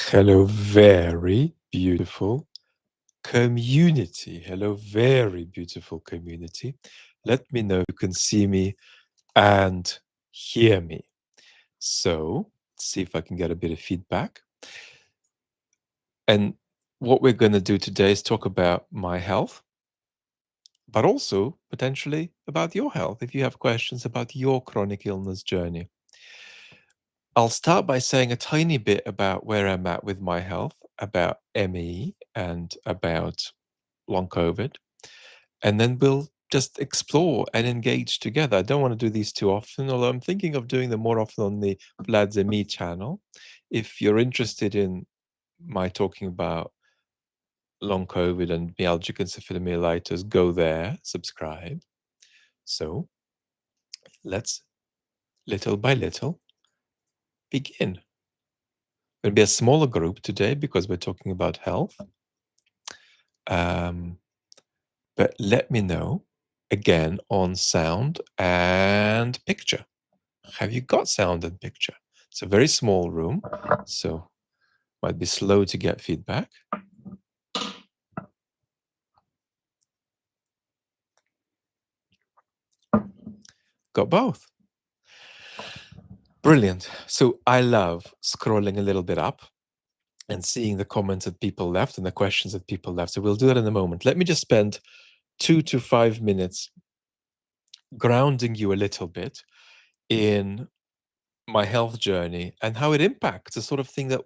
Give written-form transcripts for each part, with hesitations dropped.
Hello, very beautiful community. Hello, very beautiful community. Let me know if you can see me and hear me. So, let's see if I can get a bit of feedback. And what we're going to do today is talk about my health, but also potentially about your health if you have questions about your chronic illness journey. I'll start by saying a tiny bit about where I'm at with my health, about ME, and about long COVID. And then we'll just explore and engage together. I don't want to do these too often, although I'm thinking of doing them more often on the Vlad's and Me channel. If you're interested in my talking about long COVID and myalgic encephalomyelitis, go there, subscribe. So let's, little by little, begin. It'll be a smaller group today because we're talking about health. But let me know again on sound and picture. Have you got sound and picture? It's a very small room, so might be slow to get feedback. Got both. Brilliant. So I love scrolling a little bit up and seeing the comments that people left and the questions that people left. So we'll do that in a moment. Let me just spend 2 to 5 minutes grounding you a little bit in my health journey and how it impacts the sort of thing that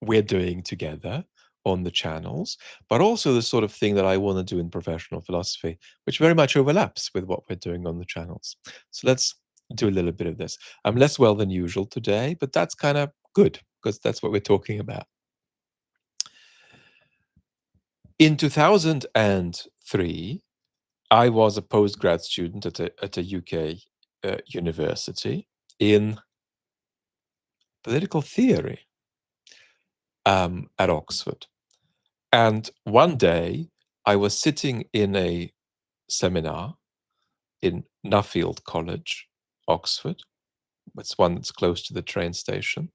we're doing together on the channels, but also the sort of thing that I want to do in professional philosophy, which very much overlaps with what we're doing on the channels. So let's do a little bit of this. I'm less well than usual today, but that's kind of good because that's what we're talking about. In 2003, I was a postgrad student at a UK university in political theory at Oxford. And one day I was sitting in a seminar in Nuffield College, Oxford. It's one that's close to the train station.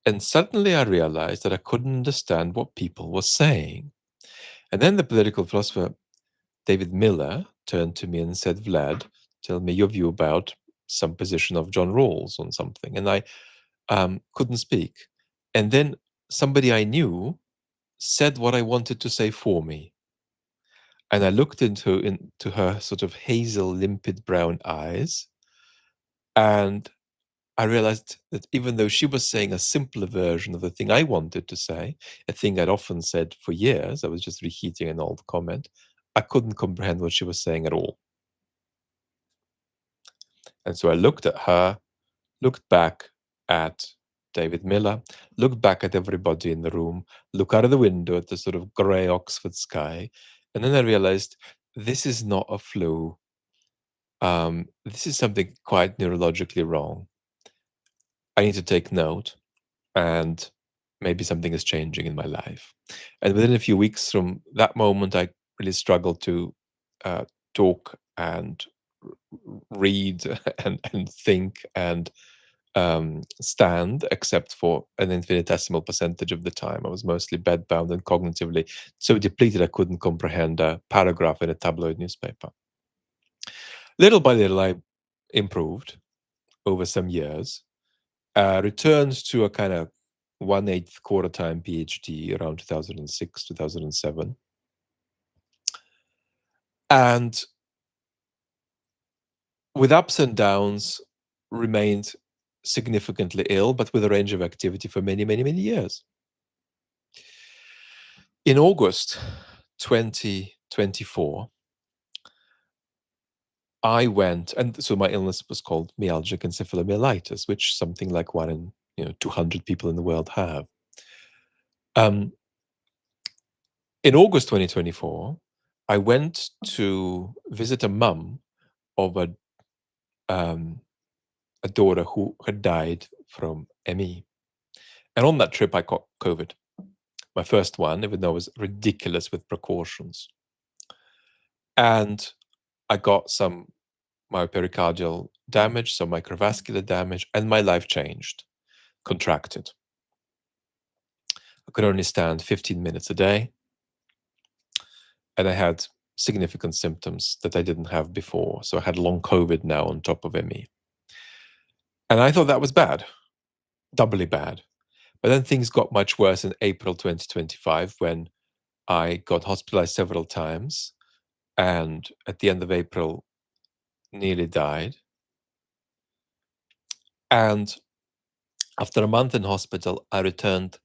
And suddenly I realized that I couldn't understand what people were saying. And then the political philosopher David Miller turned to me and said, Vlad, tell me your view about some position of John Rawls on something. And I couldn't speak. And then somebody I knew said what I wanted to say for me. And I looked into her sort of hazel, limpid brown eyes, and I realized that even though she was saying a simpler version of the thing I wanted to say, a thing I'd often said for years, I was just reheating an old comment, I couldn't comprehend what she was saying at all. And so I looked at her, looked back at David Miller, looked back at everybody in the room, looked out of the window at the sort of grey Oxford sky, and then I realized this is not a flu. This is something quite neurologically wrong. I need to take note, and maybe something is changing in my life. And within a few weeks from that moment, I really struggled to talk and read and think and stand, except for an infinitesimal percentage of the time. I was mostly bedbound and cognitively so depleted I couldn't comprehend a paragraph in a tabloid newspaper. Little by little, I improved over some years, returned to a kind of 1/8 quarter-time PhD around 2006, 2007. And with ups and downs, remained significantly ill, but with a range of activity for many, many, many years. In August 2024, I went, and so my illness was called myalgic encephalomyelitis, which something like 1 in 200 people in the world have. In August 2024, I went to visit a mum of a daughter who had died from ME. And on that trip, I got COVID. My first one, even though it was ridiculous with precautions. And I got some myopericardial damage, some microvascular damage, and my life changed, contracted. I could only stand 15 minutes a day, and I had significant symptoms that I didn't have before. So I had long COVID now on top of ME. And I thought that was bad, doubly bad. But then things got much worse in April 2025 when I got hospitalized several times, and at the end of April, nearly died. And after a month in hospital, I returned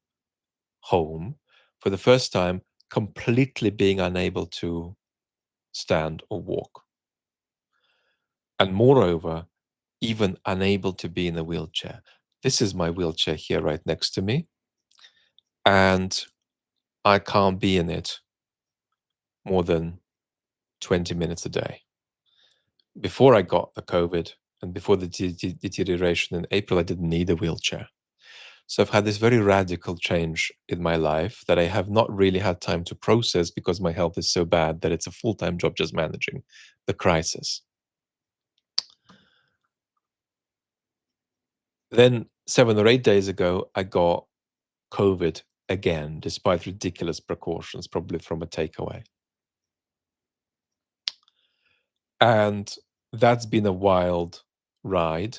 home for the first time, completely being unable to stand or walk. And moreover, even unable to be in a wheelchair. This is my wheelchair here right next to me, and I can't be in it more than 20 minutes a day. Before I got the COVID and before the deterioration in April, I didn't need a wheelchair. So I've had this very radical change in my life that I have not really had time to process because my health is so bad that it's a full-time job just managing the crisis. Then 7 or 8 days ago, I got COVID again, despite ridiculous precautions, probably from a takeaway. And that's been a wild ride,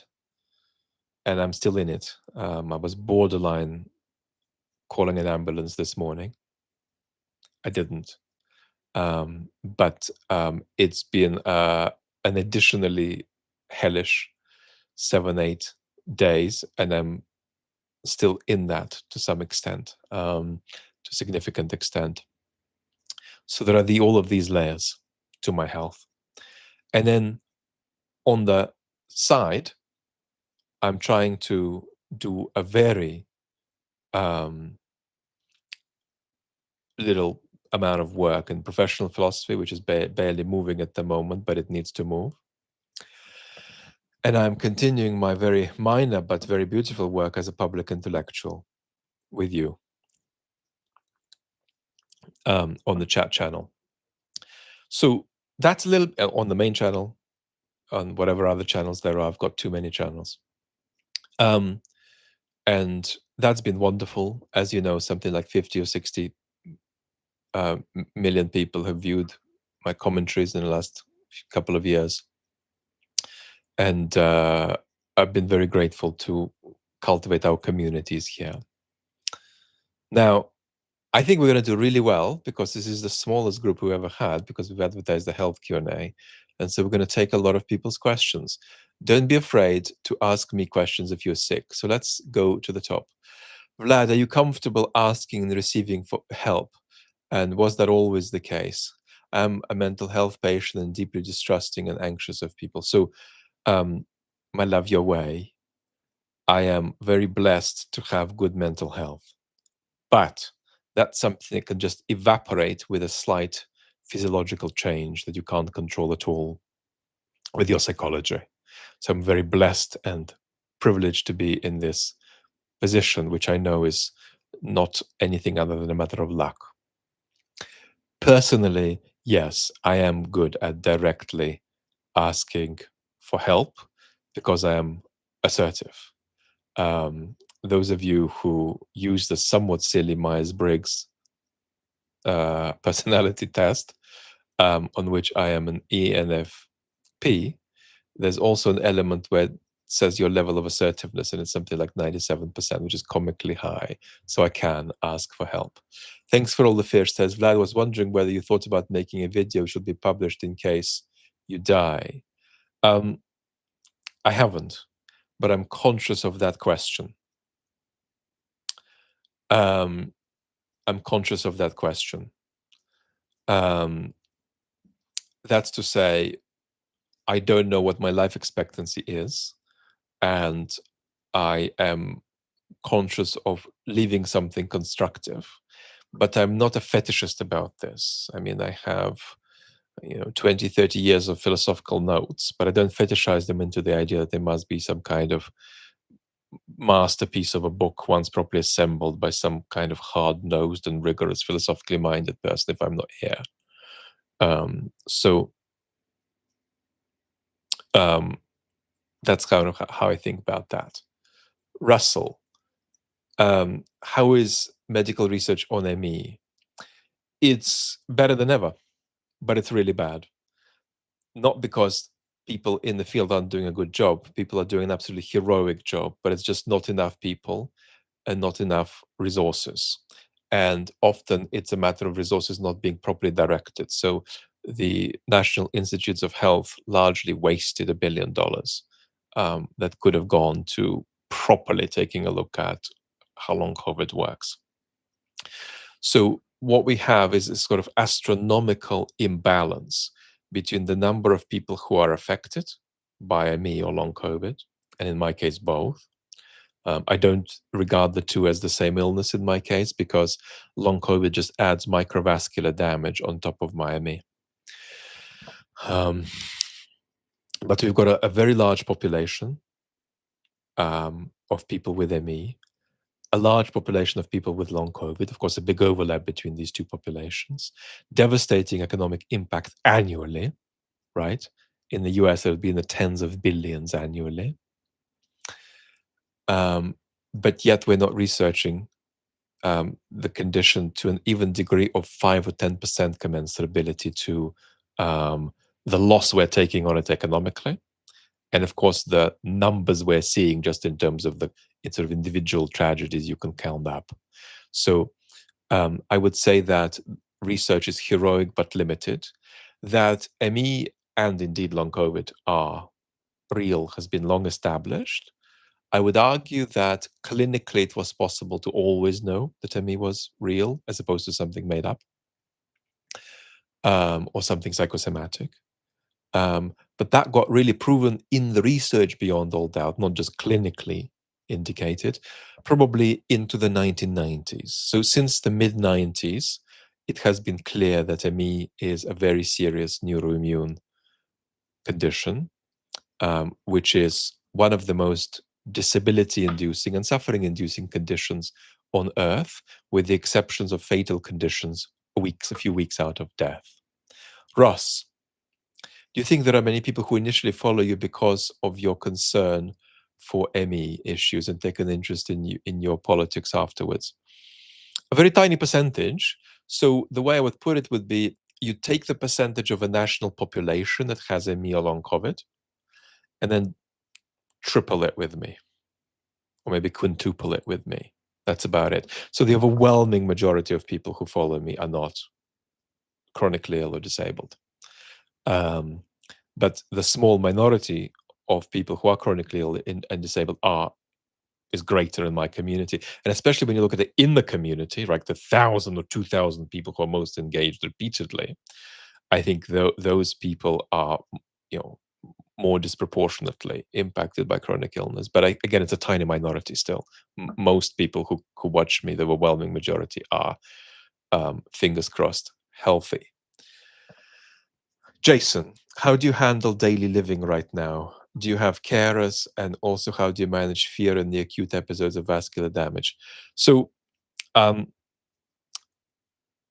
and I'm still in it. I was borderline calling an ambulance this morning. I didn't. But it's been an additionally hellish 7, 8 days, and I'm still in that to some extent, to a significant extent. So there are all of these layers to my health. And then on the side, I'm trying to do a very little amount of work in professional philosophy, which is barely moving at the moment, but it needs to move. And I'm continuing my very minor but very beautiful work as a public intellectual with you on the chat channel. So that's a little on the main channel, on whatever other channels there are. I've got too many channels. And that's been wonderful. As you know, something like 50 or 60 million people have viewed my commentaries in the last couple of years. And I've been very grateful to cultivate our communities here. Now, I think we're going to do really well because this is the smallest group we've ever had because we've advertised the health Q&A. And so we're going to take a lot of people's questions. Don't be afraid to ask me questions if you're sick. So let's go to the top. Vlad, are you comfortable asking and receiving for help? And was that always the case? I'm a mental health patient and deeply distrusting and anxious of people. So, my love, your way. I am very blessed to have good mental health. But that's something that can just evaporate with a slight physiological change that you can't control at all with your psychology. So I'm very blessed and privileged to be in this position, which I know is not anything other than a matter of luck. Personally, yes, I am good at directly asking for help because I am assertive. Those of you who use the somewhat silly Myers-Briggs personality test, on which I am an ENFP, there's also an element where it says your level of assertiveness, and it's something like 97%, which is comically high. So I can ask for help. Thanks for all the fierce tests. Vlad was wondering whether you thought about making a video which should be published in case you die. I haven't, but I'm conscious of that question. I'm conscious of that question. That's to say, I don't know what my life expectancy is, and I am conscious of leaving something constructive. But I'm not a fetishist about this. I mean, I have 20, 30 years of philosophical notes, but I don't fetishize them into the idea that there must be some kind of masterpiece of a book once properly assembled by some kind of hard-nosed and rigorous philosophically minded person if I'm not here. So that's kind of how I think about that. Russell, how is medical research on ME, it's better than ever, but it's really bad. Not because people in the field aren't doing a good job. People are doing an absolutely heroic job, but it's just not enough people and not enough resources. And often it's a matter of resources not being properly directed. So the National Institutes of Health largely wasted $1 billion that could have gone to properly taking a look at how long COVID works. So what we have is a sort of astronomical imbalance between the number of people who are affected by ME or long COVID, and in my case, both. I don't regard the two as the same illness in my case because long COVID just adds microvascular damage on top of my ME. Um, but we've got a very large population of people with ME, a large population of people with long COVID, of course, a big overlap between these two populations, devastating economic impact annually, right? In the US, it would be in the tens of billions annually. But yet we're not researching the condition to an even degree of 5 or 10% commensurability to the loss we're taking on it economically. And of course, the numbers we're seeing just in terms of the sort of individual tragedies you can count up. So I would say that research is heroic but limited, that ME and indeed long COVID are real has been long established. I would argue that clinically it was possible to always know that ME was real as opposed to something made up or something psychosomatic. But that got really proven in the research beyond all doubt, not just clinically indicated, probably into the 1990s. So since the mid 90s, it has been clear that ME is a very serious neuroimmune condition, which is one of the most disability inducing and suffering inducing conditions on earth, with the exceptions of fatal conditions a few weeks out of death. Ross, do you think there are many people who initially follow you because of your concern for ME issues and take an interest in your politics afterwards? A very tiny percentage. So the way I would put it would be you take the percentage of a national population that has ME or long COVID, and then triple it with me, or maybe quintuple it with me. That's about it. So the overwhelming majority of people who follow me are not chronically ill or disabled. But the small minority of people who are chronically ill and disabled is greater in my community. And especially when you look at it in the community, like the 1,000 or 2,000 people who are most engaged repeatedly, I think those people are, you know, more disproportionately impacted by chronic illness. But again, it's a tiny minority still. Most people who watch me, the overwhelming majority, are, fingers crossed, healthy. Jason, how do you handle daily living right now? Do you have carers? And also, how do you manage fear in the acute episodes of vascular damage? So,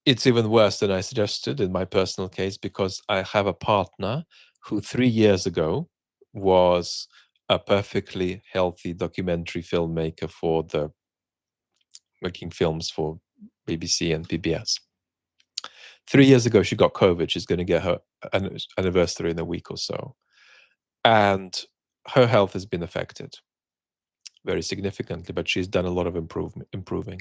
it's even worse than I suggested in my personal case because I have a partner who 3 years ago was a perfectly healthy documentary filmmaker for the making films for BBC and PBS. 3 years ago, she got COVID. She's going to get her anniversary in a week or so. And her health has been affected very significantly, but she's done a lot of improving.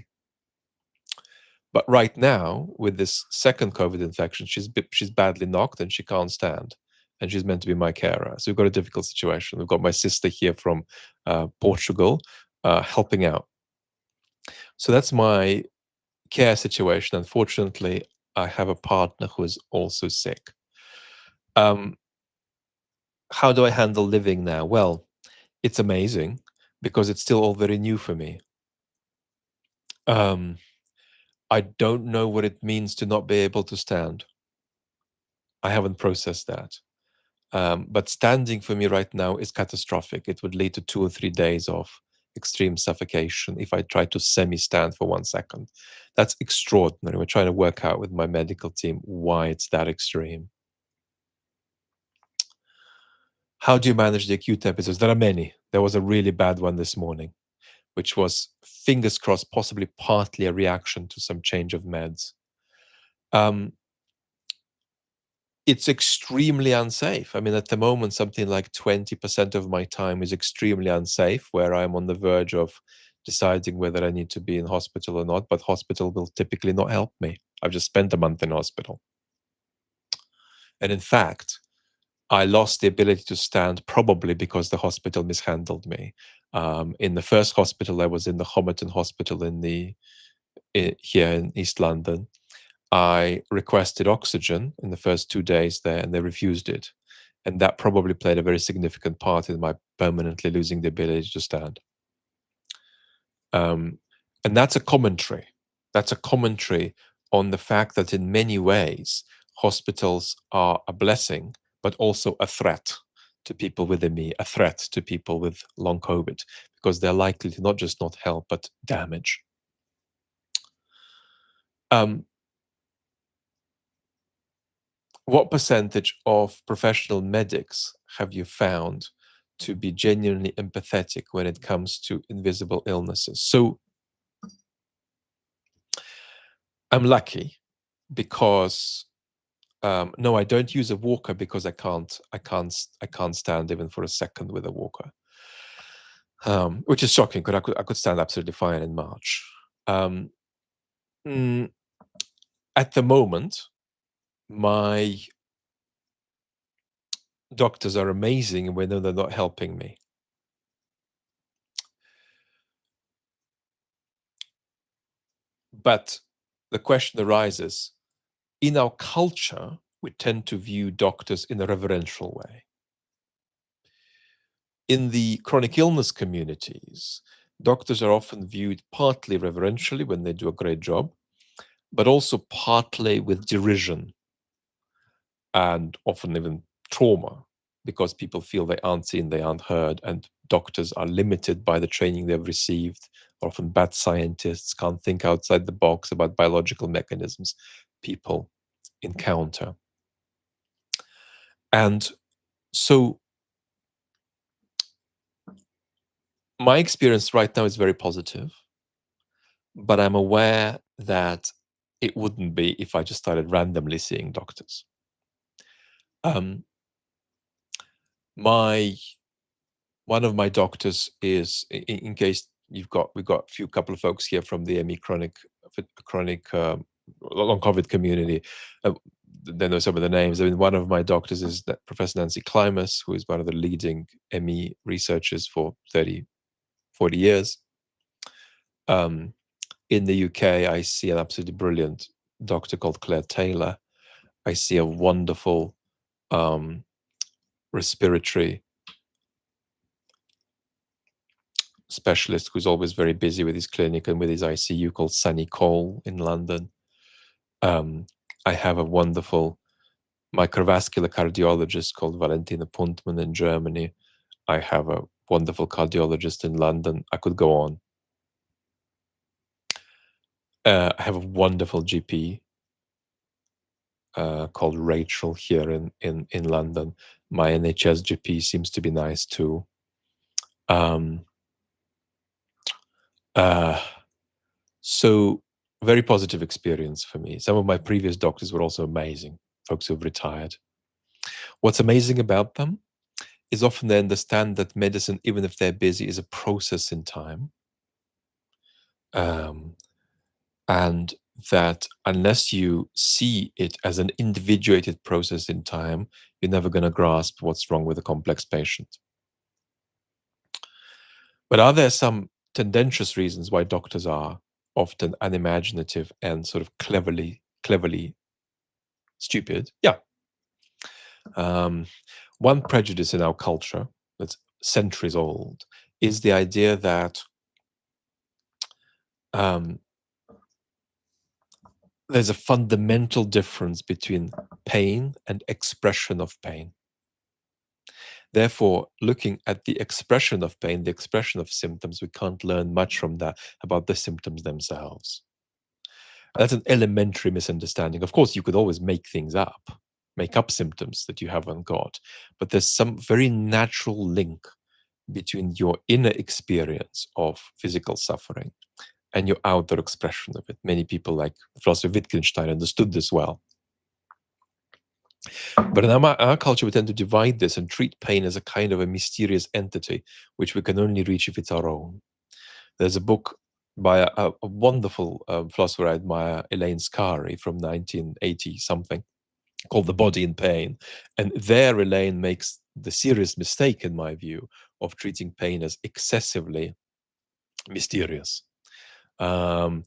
But right now, with this second COVID infection, she's badly knocked and she can't stand, and she's meant to be my carer. So we've got a difficult situation. We've got my sister here from Portugal helping out. So that's my care situation. Unfortunately, I have a partner who is also sick. How do I handle living now? Well, it's amazing because it's still all very new for me. I don't know what it means to not be able to stand. I haven't processed that. But standing for me right now is catastrophic. It would lead to 2 or 3 days of extreme suffocation if I try to semi-stand for 1 second. That's extraordinary. We're trying to work out with my medical team why it's that extreme. How do you manage the acute episodes? There are many. There was a really bad one this morning which was, fingers crossed, possibly partly a reaction to some change of meds. Um, it's extremely unsafe. I mean, at the moment, something like 20% of my time is extremely unsafe, where I'm on the verge of deciding whether I need to be in hospital or not, but hospital will typically not help me. I've just spent a month in hospital. And in fact, I lost the ability to stand probably because the hospital mishandled me. In the first hospital, I was in the Homerton Hospital here in East London. I requested oxygen in the first 2 days there, and they refused it. And that probably played a very significant part in my permanently losing the ability to stand. Um, and that's a commentary. That's a commentary on the fact that in many ways, hospitals are a blessing, but also a threat to people with ME, a threat to people with long COVID, because they're likely to not just not help, but damage. Um, what percentage of professional medics have you found to be genuinely empathetic when it comes to invisible illnesses? So I'm lucky because no, I don't use a walker because I can't stand even for a second with a walker, which is shocking because I could stand absolutely fine in March. Um, mm, at the moment, my doctors are amazing, and we know they're not helping me. But the question arises: in our culture, we tend to view doctors in a reverential way. In the chronic illness communities, doctors are often viewed partly reverentially when they do a great job, but also partly with derision and often even trauma, because people feel they aren't seen, they aren't heard, and doctors are limited by the training they've received. Often bad scientists can't think outside the box about biological mechanisms people encounter. And so my experience right now is very positive, but I'm aware that it wouldn't be if I just started randomly seeing doctors. Um, my One of my doctors is, in case we've got a few couple of folks here from the ME chronic long COVID community. Uh, they know some of the names. I mean, one of my doctors is Professor Nancy Klimas, who is one of the leading ME researchers for 30, 40 years. In the UK, I see an absolutely brilliant doctor called Claire Taylor. I see a wonderful respiratory specialist who's always very busy with his clinic and with his ICU, called Sunny Cole in London. I have a wonderful microvascular cardiologist called Valentina Puntman in Germany. I have a wonderful cardiologist in London. I could go on. I have a wonderful GP called Rachel here in London. My NHS GP seems to be nice too. So very positive experience for me. Some of my previous doctors were also amazing, folks who've retired. What's amazing about them is often they understand that medicine, even if they're busy, is a process in time. And that unless you see it as an individuated process in time, you're never going to grasp what's wrong with a complex patient. But are there some tendentious reasons why doctors are often unimaginative and sort of cleverly stupid? Yeah. One prejudice in our culture that's centuries old is the idea that there's a fundamental difference between pain and expression of pain. Therefore, looking at the expression of pain, the expression of symptoms, we can't learn much from that about the symptoms themselves. That's an elementary misunderstanding. Of course, you could always make things up, make up symptoms that you haven't got, but there's some very natural link between your inner experience of physical suffering and your outer expression of it. Many people, like philosopher Wittgenstein, understood this well. But in our culture, we tend to divide this and treat pain as a kind of a mysterious entity, which we can only reach if it's our own. There's a book by a wonderful philosopher I admire, Elaine Scarry, from 1980 something, called The Body in Pain. And there, Elaine makes the serious mistake, in my view, of treating pain as excessively mysterious. And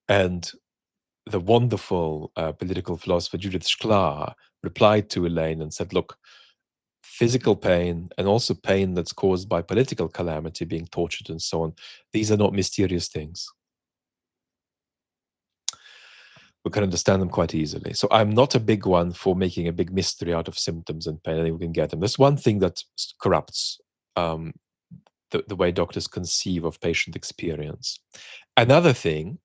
the wonderful political philosopher Judith Shklar replied to Elaine and said, look, physical pain and also pain that's caused by political calamity, being tortured and so on, these are not mysterious things. We can understand them quite easily. So I'm not a big one for making a big mystery out of symptoms and pain. I think we can get them. That's one thing that corrupts the way doctors conceive of patient experience. Another thing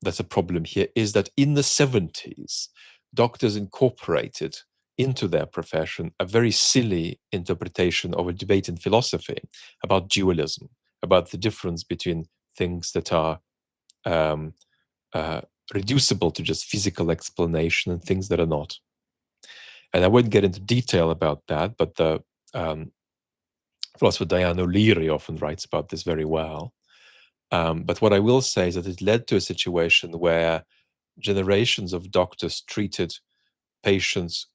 that's a problem here is that in the 70s, doctors incorporated into their profession a very silly interpretation of a debate in philosophy about dualism, about the difference between things that are reducible to just physical explanation and things that are not. And I wouldn't get into detail about that, but the philosopher Dianna Cowern often writes about this very well. But what I will say is that it led to a situation where generations of doctors treated patients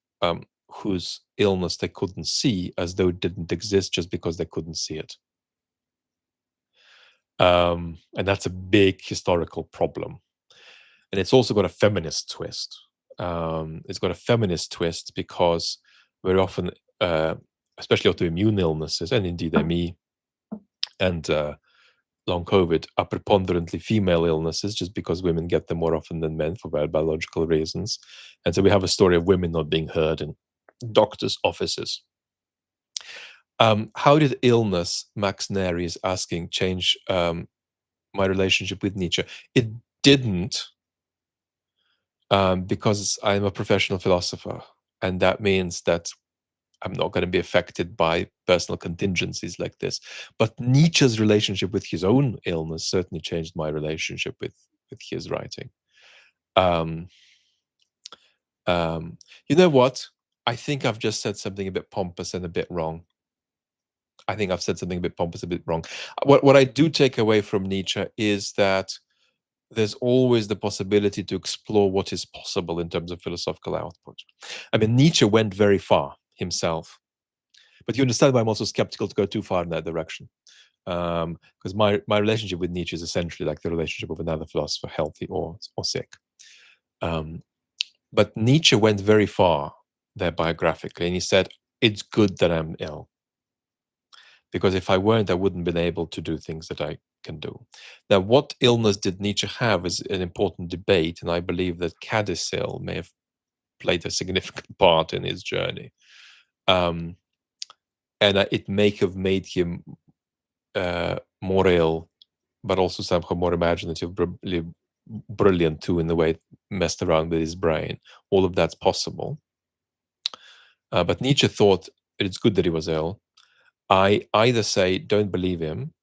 whose illness they couldn't see as though it didn't exist just because they couldn't see it. And that's a big historical problem. And it's also got a feminist twist. It's got a feminist twist because very often, especially autoimmune illnesses, and indeed ME and long COVID, are preponderantly female illnesses just because women get them more often than men for biological reasons. And so we have a story of women not being heard in doctors' offices. How did illness, Max Neri is asking, change my relationship with Nietzsche? It didn't, because I'm a professional philosopher. And that means that I'm not going to be affected by personal contingencies like this. But Nietzsche's relationship with his own illness certainly changed my relationship with his writing. You know what? I think I've just said something a bit pompous and a bit wrong. I think I've said something a bit pompous, a bit wrong. What I do take away from Nietzsche is that there's always the possibility to explore what is possible in terms of philosophical output. I mean, Nietzsche went very far himself. But you understand why I'm also skeptical to go too far in that direction. Because my relationship with Nietzsche is essentially like the relationship of another philosopher, healthy or sick. But Nietzsche went very far there biographically, and he said, it's good that I'm ill. Because if I weren't, I wouldn't have been able to do things that I can do. Now, what illness did Nietzsche have is an important debate, and I believe that Cadisil may have played a significant part in his journey. And it may have made him more ill, but also somehow more imaginative, brilliant too, in the way it messed around with his brain. All of that's possible. But Nietzsche thought it's good that he was ill. I either say, don't believe him,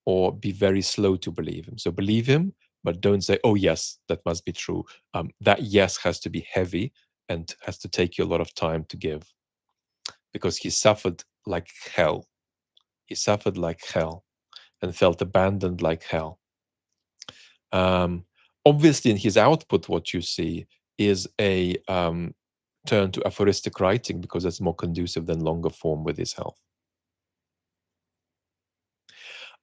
or be very slow to believe him. So believe him, but don't say, oh, yes, that must be true. That yes has to be heavy and has to take you a lot of time to give. Because he suffered like hell. He suffered like hell and felt abandoned like hell. Obviously, in his output, what you see is a turn to aphoristic writing because that's more conducive than longer form with his health.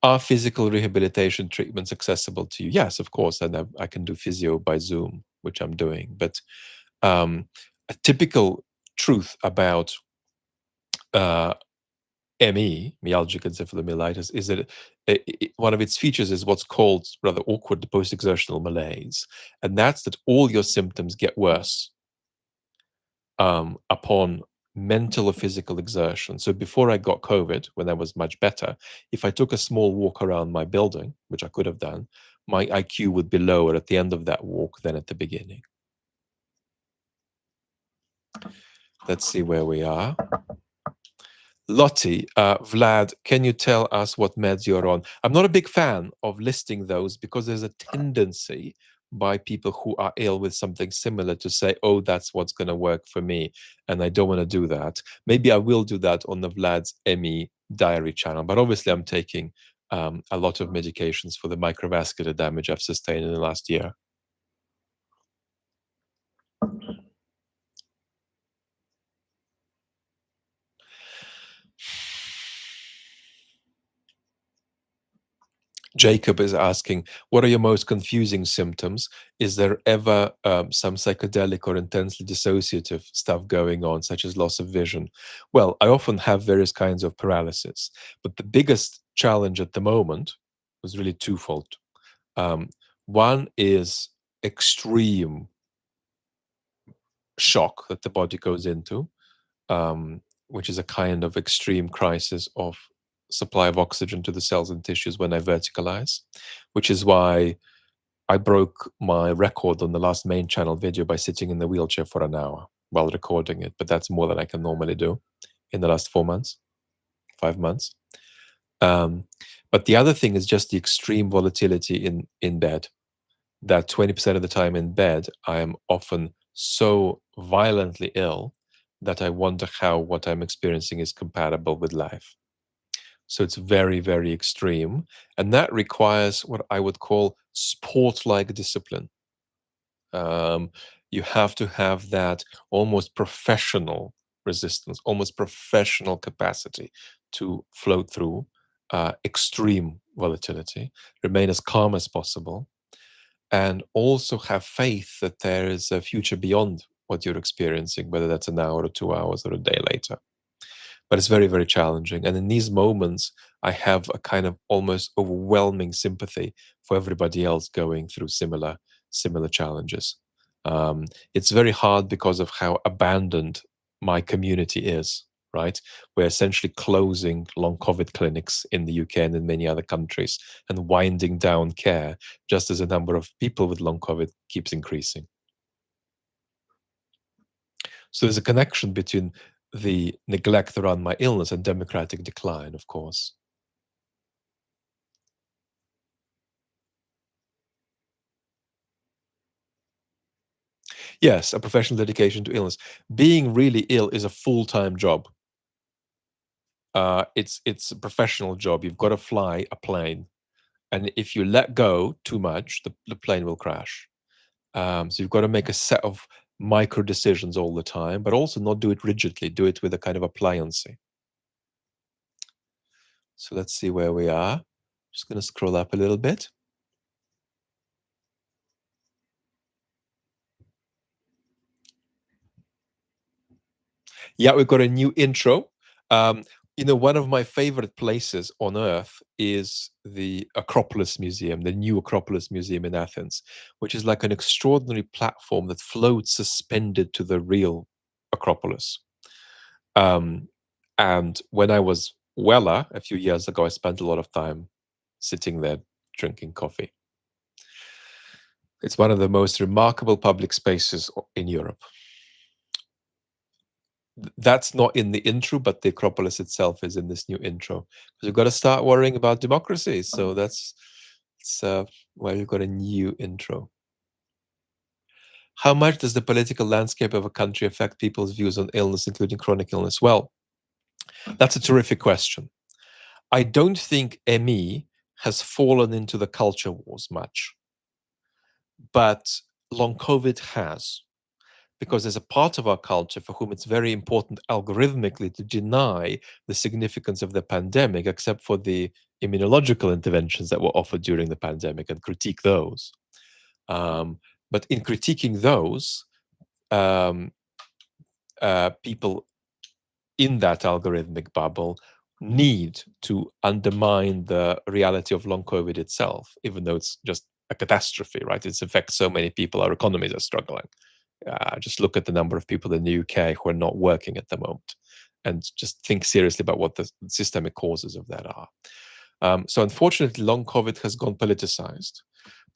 Are physical rehabilitation treatments accessible to you? Yes, of course, and I can do physio by Zoom, which I'm doing. But a typical truth about ME, myalgic encephalomyelitis, is that one of its features is what's called rather awkward post-exertional malaise. And that's that all your symptoms get worse upon mental or physical exertion. So before I got COVID, when I was much better, if I took a small walk around my building, which I could have done, my IQ would be lower at the end of that walk than at the beginning. Let's see where we are. Lottie, Vlad, can you tell us what meds you're on? I'm not a big fan of listing those because there's a tendency by people who are ill with something similar to say, oh, that's what's going to work for me. And I don't want to do that. Maybe I will do that on the Vlad's ME diary channel. But obviously, I'm taking a lot of medications for the microvascular damage I've sustained in the last year. Jacob is asking, what are your most confusing symptoms? Is there ever some psychedelic or intensely dissociative stuff going on, such as loss of vision? Well, I often have various kinds of paralysis, but the biggest challenge at the moment was really twofold. Um, One is extreme shock that the body goes into, which is a kind of extreme crisis of supply of oxygen to the cells and tissues when I verticalize, which is why I broke my record on the last main channel video by sitting in the wheelchair for an hour while recording it. But that's more than I can normally do in the last 4 months, 5 months. Um, but the other thing is just the extreme volatility in bed. That 20% of the time in bed, I am often so violently ill that I wonder how what I'm experiencing is compatible with life. So it's very, very extreme. And that requires what I would call sport like discipline. Um, you have to have that almost professional resistance, almost professional capacity to float through extreme volatility, remain as calm as possible, and also have faith that there is a future beyond what you're experiencing, whether that's an hour or 2 hours or a day later. But it's very, very challenging. And in these moments, I have a kind of almost overwhelming sympathy for everybody else going through similar challenges. It's very hard because of how abandoned my community is, right? We're essentially closing long COVID clinics in the UK and in many other countries and winding down care just as the number of people with long COVID keeps increasing. So there's a connection between the neglect around my illness and democratic decline, of course. Yes, a professional dedication to illness. Being really ill is a full-time job. It's a professional job. You've got to fly a plane, and if you let go too much, the plane will crash. So you've got to make a set of micro decisions all the time, but also not do it rigidly. Do it with a kind of appliancy. So let's see where we are. Just going to scroll up a little bit. Yeah, we've got a new intro. Um, one of my favorite places on earth is the Acropolis Museum, the new Acropolis Museum in Athens, which is like an extraordinary platform that floats suspended to the real Acropolis. Um, and when I was weller a few years ago, I spent a lot of time sitting there drinking coffee. It's one of the most remarkable public spaces in Europe. That's not in the intro, but the Acropolis itself is in this new intro. Because you've got to start worrying about democracy. So that's why you've got a new intro. How much does the political landscape of a country affect people's views on illness, including chronic illness? Well, that's a terrific question. I don't think ME has fallen into the culture wars much, but long COVID has. Because there's a part of our culture for whom it's very important algorithmically to deny the significance of the pandemic, except for the immunological interventions that were offered during the pandemic, and critique those. But in critiquing those, um, people in that algorithmic bubble need to undermine the reality of long COVID itself, even though it's just a catastrophe, right? It's affects so many people. Our economies are struggling. Just look at the number of people in the UK who are not working at the moment, and just think seriously about what the systemic causes of that are. So unfortunately, long COVID has gone politicized.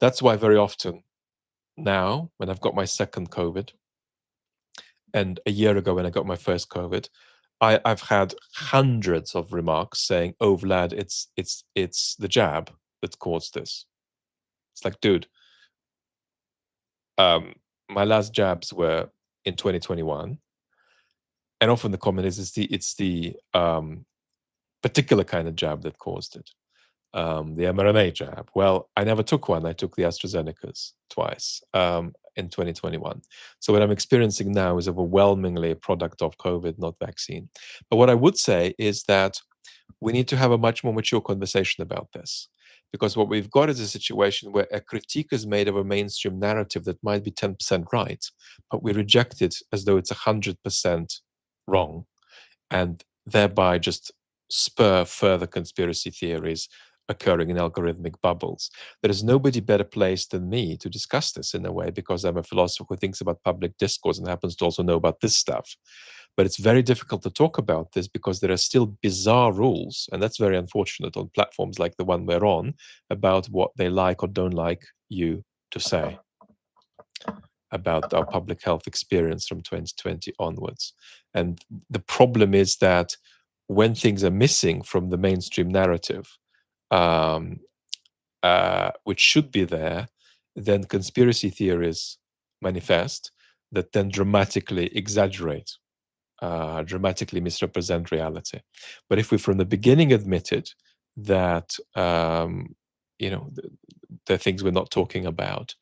That's why very often now, when I've got my second COVID, and a year ago when I got my first COVID, I've had hundreds of remarks saying, "Oh, Vlad, it's the jab that caused this." It's like, dude, um, my last jabs were in 2021, and often the comment is it's the particular kind of jab that caused it. The mRNA jab. Well, I never took one. I took the AstraZeneca's twice in 2021. So what I'm experiencing now is overwhelmingly a product of COVID, not vaccine. But what I would say is that we need to have a much more mature conversation about this. Because what we've got is a situation where a critique is made of a mainstream narrative that might be 10% right, but we reject it as though it's 100% wrong, and thereby just spur further conspiracy theories occurring in algorithmic bubbles. There is nobody better placed than me to discuss this in a way, because I'm a philosopher who thinks about public discourse and happens to also know about this stuff. But it's very difficult to talk about this because there are still bizarre rules, and that's very unfortunate on platforms like the one we're on, about what they like or don't like you to say about our public health experience from 2020 onwards. And the problem is that when things are missing from the mainstream narrative, um, which should be there, then conspiracy theories manifest that then dramatically exaggerate, dramatically misrepresent reality. But if we from the beginning admitted that, the things we're not talking about,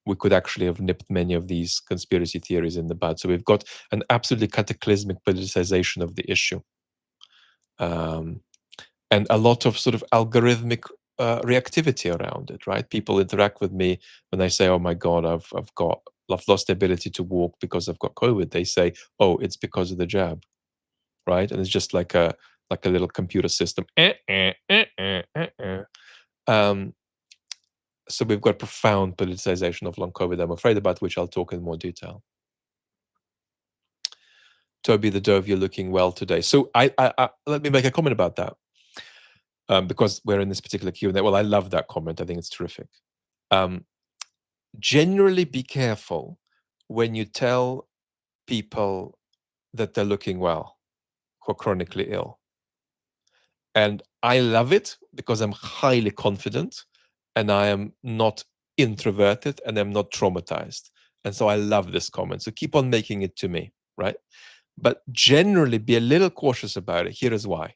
we could actually have nipped many of these conspiracy theories in the bud. So we've got an absolutely cataclysmic politicization of the issue, um, and a lot of sort of algorithmic reactivity around it. Right? People interact with me when I say, "Oh my God, I've lost the ability to walk because I've got COVID." They say, "Oh, it's because of the jab." Right? And it's just like a little computer system. Um, so we've got profound politicization of long COVID, I'm afraid, about which I'll talk in more detail. Toby the Dove, you're looking well today. So I let me make a comment about that, because we're in this particular Q&A. Well, I love that comment. I think it's terrific. Um, Generally, be careful when you tell people that they're looking well who are chronically ill. And I love it because I'm highly confident and I am not introverted and I'm not traumatized. And so I love this comment. So keep on making it to me, right? But generally be a little cautious about it. Here is why.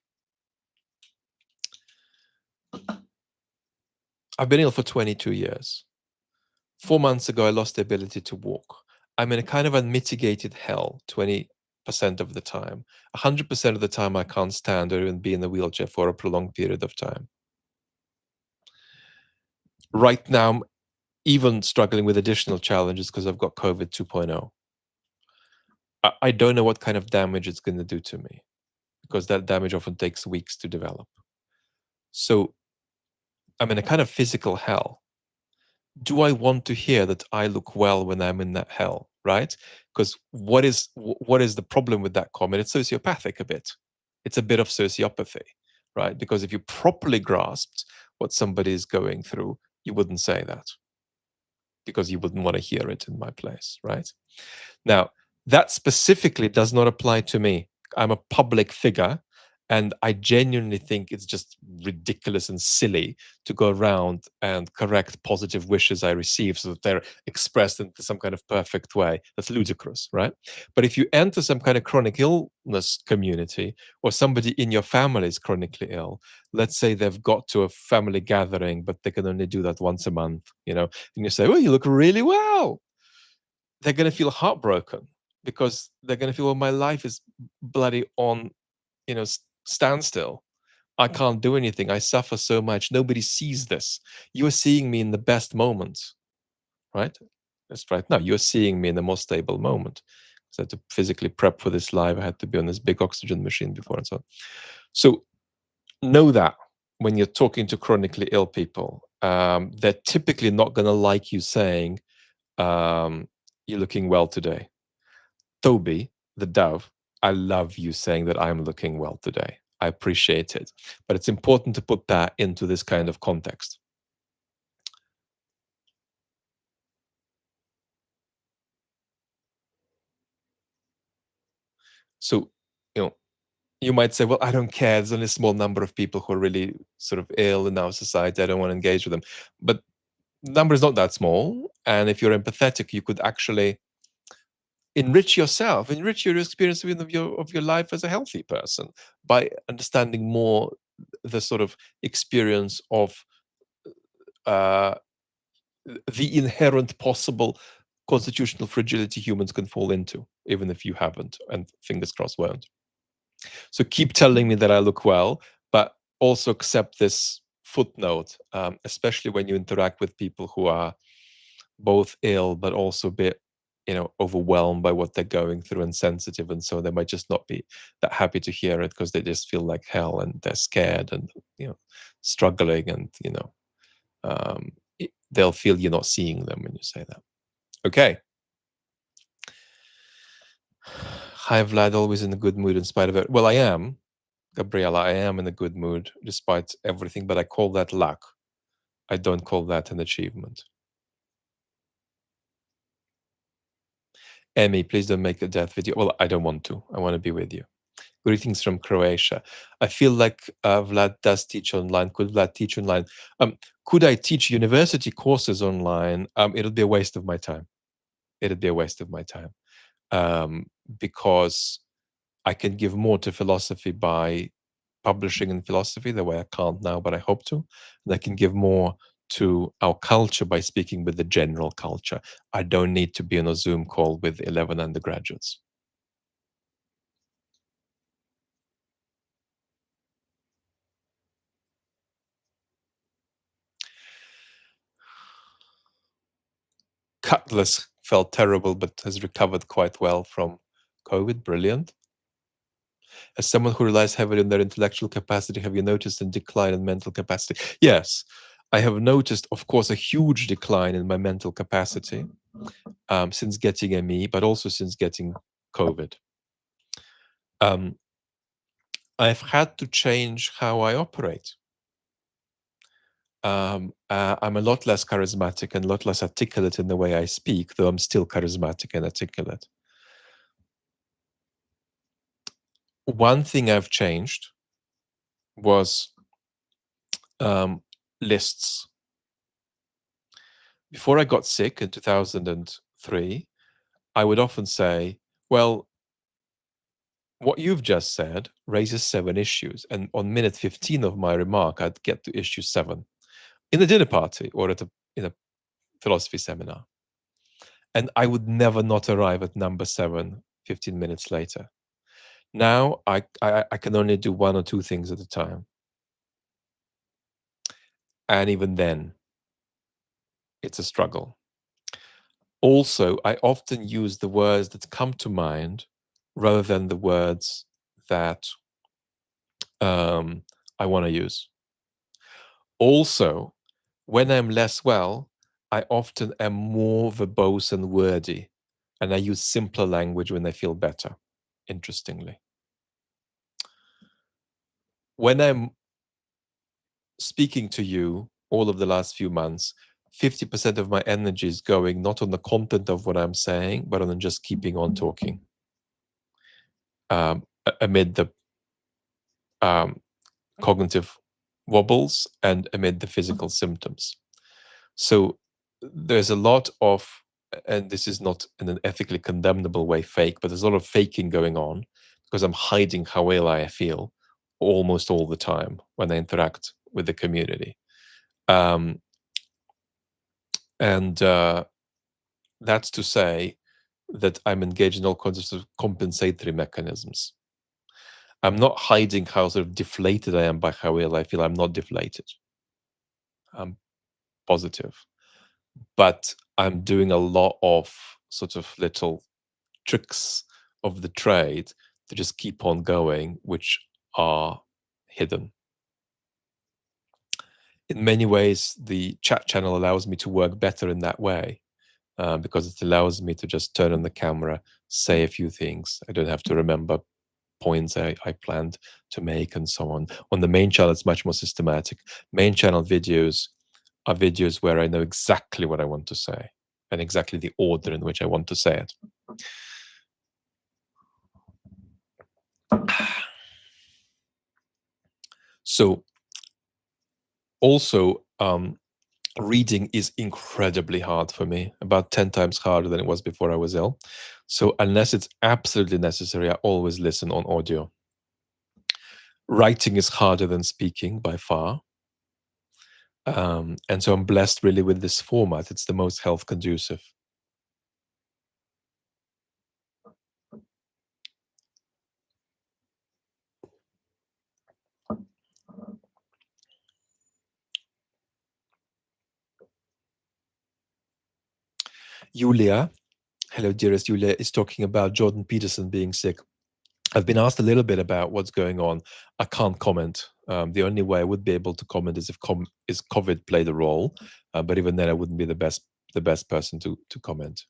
I've been ill for 22 years. 4 months ago, I lost the ability to walk. I'm in a kind of unmitigated hell 20% of the time. 100% of the time, I can't stand or even be in a wheelchair for a prolonged period of time. Right now, I'm even struggling with additional challenges because I've got COVID 2.0. I don't know what kind of damage it's going to do to me, because that damage often takes weeks to develop. So I'm in a kind of physical hell. Do I want to hear that I look well when I'm in that hell, right? Because what is the problem with that comment? It's sociopathic a bit. It's a bit of sociopathy, right? Because if you properly grasped what somebody is going through, you wouldn't say that, because you wouldn't want to hear it in my place, right? Now, that specifically does not apply to me. I'm a public figure, and I genuinely think it's just ridiculous and silly to go around and correct positive wishes I receive so that they're expressed into some kind of perfect way. That's ludicrous, right? But if you enter some kind of chronic illness community, or somebody in your family is chronically ill, let's say they've got to a family gathering, but they can only do that once a month, and you say, "Oh, you look really well." They're going to feel heartbroken, because they're going to feel, well, my life is bloody on, standstill. I can't do anything. I suffer so much. Nobody sees this. You're seeing me in the best moments, right? That's right. Now you're seeing me in the most stable moment. So I had to physically prep for this live. I had to be on this big oxygen machine before and so on. So know that when you're talking to chronically ill people, they're typically not going to like you saying, "You're looking well today." Toby, the dove, I love you saying that I'm looking well today. I appreciate it. But it's important to put that into this kind of context. So, You might say, well, I don't care. There's only a small number of people who are really sort of ill in our society. I don't want to engage with them. But the number is not that small. And if you're empathetic, you could actually enrich yourself, enrich your experience of your life as a healthy person by understanding more the sort of experience of uh, the inherent possible constitutional fragility humans can fall into, even if you haven't, and fingers crossed won't. So keep telling me that I look well, but also accept this footnote, especially when you interact with people who are both ill but also a bit, overwhelmed by what they're going through and sensitive, and so they might just not be that happy to hear it because they just feel like hell and they're scared and struggling, and they'll feel you're not seeing them when you say that. Okay. Hi, Vlad. Always in a good mood in spite of it. Well, I am. Gabriella, I am in a good mood despite everything, but I call that luck. I don't call that an achievement. Emmy, please don't make a death video. Well, I don't want to. I want to be with you. Greetings from Croatia. I feel like Vlad does teach online. Could Vlad teach online? Could I teach university courses online? It'll be a waste of my time. It'd be a waste of my time because I can give more to philosophy by publishing in philosophy the way I can't now, but I hope to. And I can give more to our culture by speaking with the general culture. I don't need to be on a Zoom call with 11 undergraduates. Cutlass felt terrible, but has recovered quite well from COVID. Brilliant. As someone who relies heavily on their intellectual capacity, have you noticed a decline in mental capacity? Yes, I have noticed, of course, a huge decline in my mental capacity since getting ME, but also since getting COVID. I've had to change how I operate. I'm a lot less charismatic and a lot less articulate in the way I speak, though I'm still charismatic and articulate. One thing I've changed was lists. Before I got sick in 2003, I would often say, well, what you've just said raises 7 issues. And on minute 15 of my remark, I'd get to issue 7 in a dinner party or in a philosophy seminar. And I would never not arrive at number 7 15 minutes later. Now I can only do 1 or 2 things at a time. And even then, it's a struggle. Also, I often use the words that come to mind rather than the words that I want to use. Also, when I'm less well, I often am more verbose and wordy, and I use simpler language when I feel better, interestingly. When I'm speaking to you all of the last few months, 50% of my energy is going not on the content of what I'm saying, but on just keeping on talking amid the cognitive wobbles and amid the physical symptoms. So there's a lot of, and this is not in an ethically condemnable way fake, but there's a lot of faking going on because I'm hiding how ill I feel almost all the time when I interact with the community. And that's to say that I'm engaged in all kinds of compensatory mechanisms. I'm not hiding how sort of deflated I am by how ill I feel. I'm not deflated. I'm positive. But I'm doing a lot of sort of little tricks of the trade to just keep on going, which are hidden. In many ways, the chat channel allows me to work better in that way because it allows me to just turn on the camera, say a few things. I don't have to remember points I planned to make and so on. On the main channel, it's much more systematic. Main channel videos are videos where I know exactly what I want to say and exactly the order in which I want to say it. So also, reading is incredibly hard for me, about 10 times harder than it was before I was ill. So unless it's absolutely necessary, I always listen on audio. Writing is harder than speaking by far. And so I'm blessed really with this format. It's the most health conducive. Julia, hello, dearest Julia, is talking about Jordan Peterson being sick. I've been asked a little bit about what's going on. I can't comment. The only way I would be able to comment is if is COVID played a role, but even then, I wouldn't be the best person to comment.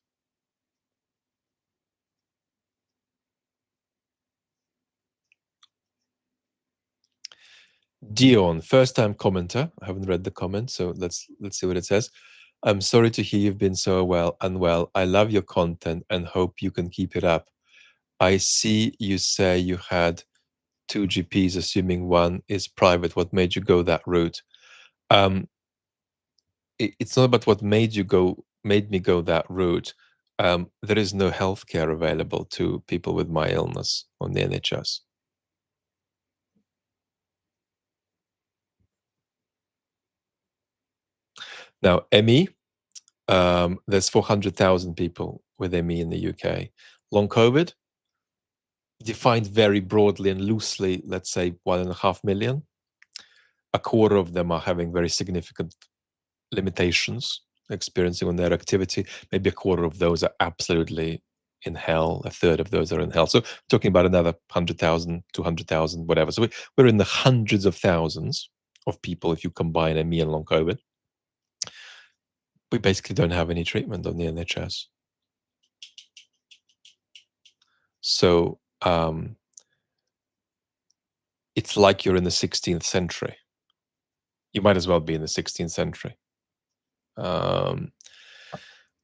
Dion, first time commenter. I haven't read the comment, so let's see what it says. I'm sorry to hear you've been so unwell. I love your content and hope you can keep it up. I see you say you had two GPs, assuming one is private. What made you go that route? Um, it's not about what made me go that route. There is no healthcare available to people with my illness on the NHS. Now, ME, there's 400,000 people with ME in the UK. Long COVID, defined very broadly and loosely, let's say 1.5 million. A quarter of them are having very significant limitations experiencing on their activity. Maybe a quarter of those are absolutely in hell. A third of those are in hell. So talking about another 100,000, 200,000, whatever. So we're in the hundreds of thousands of people if you combine ME and long COVID. We basically don't have any treatment on the NHS. So it's like you're in the 16th century. You might as well be in the 16th century. Um,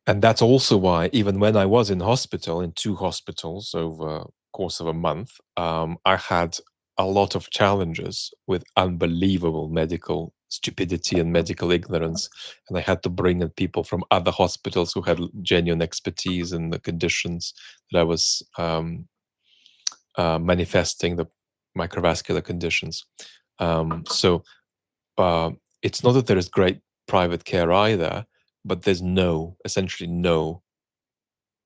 and that's also why, even when I was in hospital, in two hospitals over the course of a month, I had a lot of challenges with unbelievable medical stupidity and medical ignorance. And I had to bring in people from other hospitals who had genuine expertise in the conditions that I was manifesting, the microvascular conditions. So it's not that there is great private care either, but there's essentially no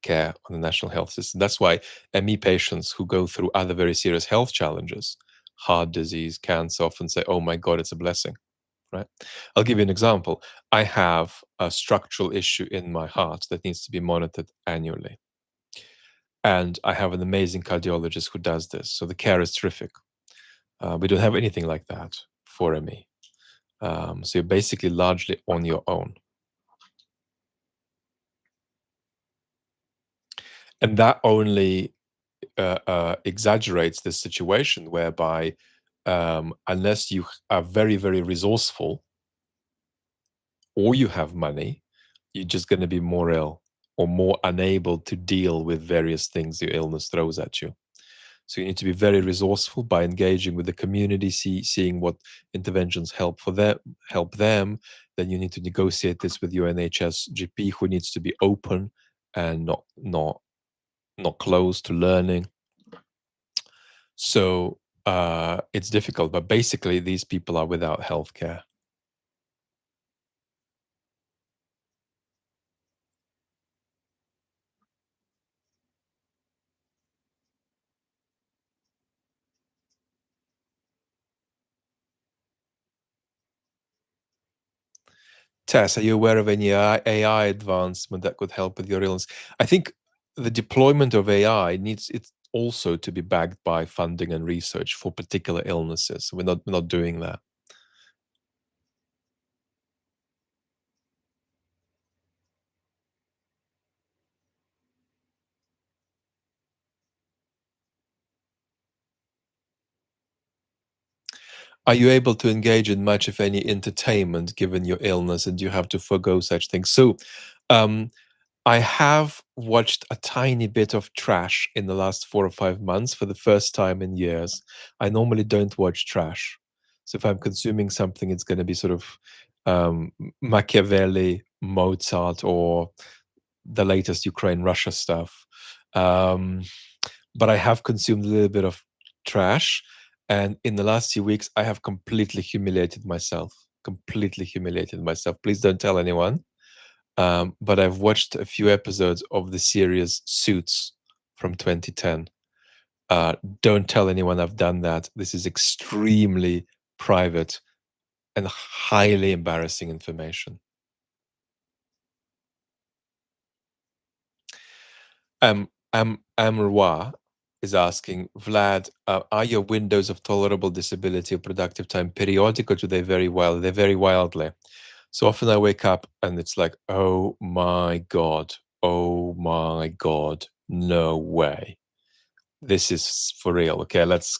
care on the national health system. That's why ME patients who go through other very serious health challenges, heart disease, cancer, often say, "Oh my God, it's a blessing." Right? I'll give you an example. I have a structural issue in my heart that needs to be monitored annually, and I have an amazing cardiologist who does this. So the care is terrific. We don't have anything like that for ME. So you're basically largely on your own. And that only exaggerates this situation whereby, unless you are very, very resourceful or you have money, you're just going to be more ill or more unable to deal with various things your illness throws at you. So you need to be very resourceful by engaging with the community, seeing what interventions help them. Then you need to negotiate this with your NHS GP, who needs to be open and not closed to learning. So it's difficult, but basically these people are without healthcare. Tess, are you aware of any AI advancement that could help with your illness? I think the deployment of AI needs it also to be backed by funding and research for particular illnesses. We're not doing that. Are you able to engage in much, if any, entertainment given your illness, and do you have to forgo such things? So, um, I have watched a tiny bit of trash in the last 4 or 5 months for the first time in years. I normally don't watch trash. So if I'm consuming something, it's going to be sort of Machiavelli, Mozart, or the latest Ukraine Russia stuff. Um, but I have consumed a little bit of trash. And in the last few weeks, I have completely humiliated myself. Completely humiliated myself. Please don't tell anyone. But I've watched a few episodes of the series Suits from 2010. Don't tell anyone I've done that. This is extremely private and highly embarrassing information. Amrwa is asking, Vlad, are your windows of tolerable disability or productive time periodic, or do they vary wild? They vary wildly. So often I wake up and it's like, oh my God, oh my God, no way. This is for real. Okay, let's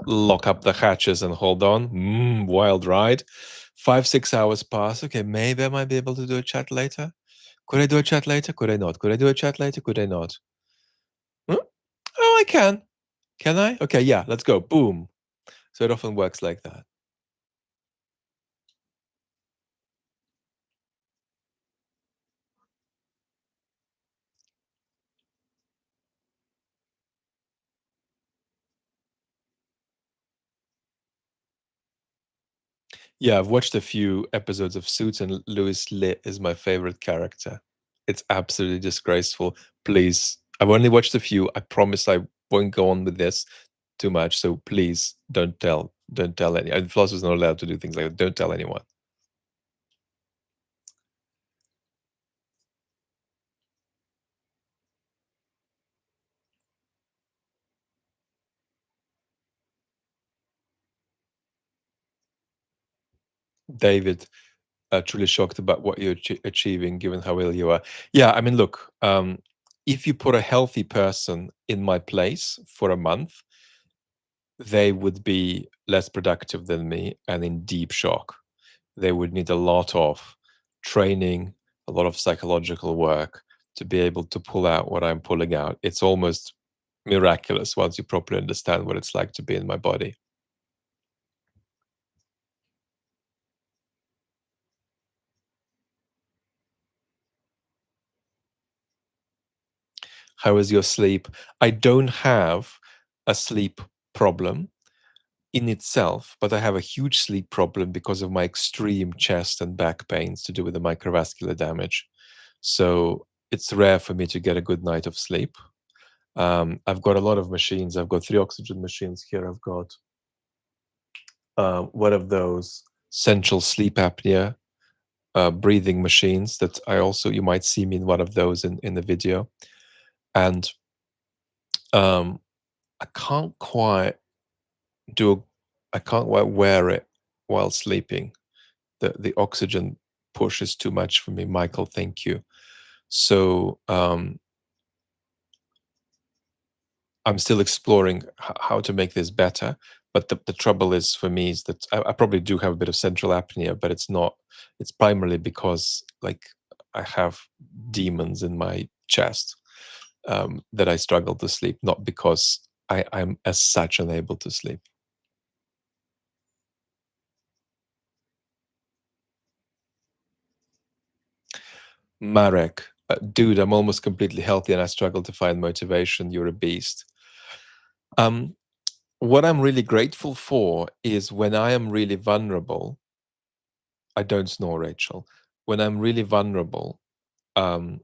lock up the hatches and hold on. Wild ride. 5, 6 hours pass. Okay, maybe I might be able to do a chat later. Could I do a chat later? Could I not? Could I do a chat later? Could I not? Hmm? Oh, I can. Can I? Okay, yeah, let's go. Boom. So it often works like that. Yeah, I've watched a few episodes of Suits, and Louis Litt is my favorite character. It's absolutely disgraceful. Please, I've only watched a few. I promise I won't go on with this too much. So please don't tell any. And philosophers are not allowed to do things like that. Don't tell anyone. David, truly shocked about what you're achieving, given how ill you are. Yeah, I mean, look, if you put a healthy person in my place for a month, they would be less productive than me and in deep shock. They would need a lot of training, a lot of psychological work to be able to pull out what I'm pulling out. It's almost miraculous once you properly understand what it's like to be in my body. How is your sleep? I don't have a sleep problem in itself, but I have a huge sleep problem because of my extreme chest and back pains to do with the microvascular damage. So it's rare for me to get a good night of sleep. I've got a lot of machines. I've got 3 oxygen machines here. I've got one of those central sleep apnea breathing machines that I also, you might see me in one of those in the video. And um, I can't quite do, I can't quite wear it while sleeping. The oxygen push is too much for me. Michael, thank you. So I'm still exploring how to make this better. But the trouble is for me is that I probably do have a bit of central apnea, but it's not, it's primarily because like I have demons in my chest that I struggle to sleep, not because I'm as such unable to sleep. Marek, dude, I'm almost completely healthy and I struggle to find motivation. You're a beast. Um, what I'm really grateful for is when I am really vulnerable. I don't snore, Rachel. When I'm really vulnerable, um,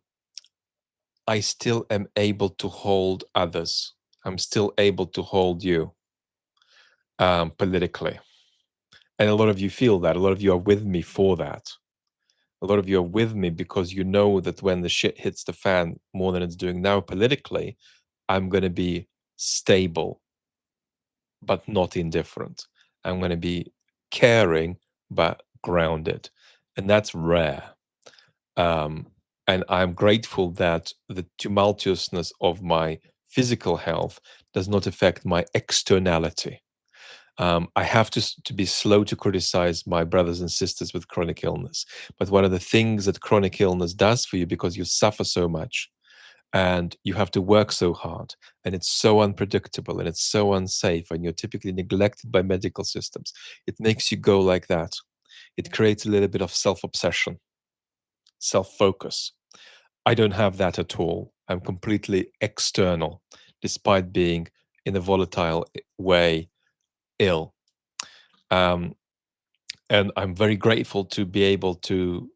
I still am able to hold others. I'm still able to hold you politically. And a lot of you feel that. A lot of you are with me for that. A lot of you are with me because you know that when the shit hits the fan more than it's doing now politically, I'm going to be stable, but not indifferent. I'm going to be caring, but grounded. And that's rare. Um, and I'm grateful that the tumultuousness of my physical health does not affect my externality. I have to be slow to criticize my brothers and sisters with chronic illness. But one of the things that chronic illness does for you, because you suffer so much, and you have to work so hard, and it's so unpredictable, and it's so unsafe, and you're typically neglected by medical systems, it makes you go like that. It creates a little bit of self-obsession, self-focus. I don't have that at all. I'm completely external, despite being in a volatile way ill. Um, and I'm very grateful to be able to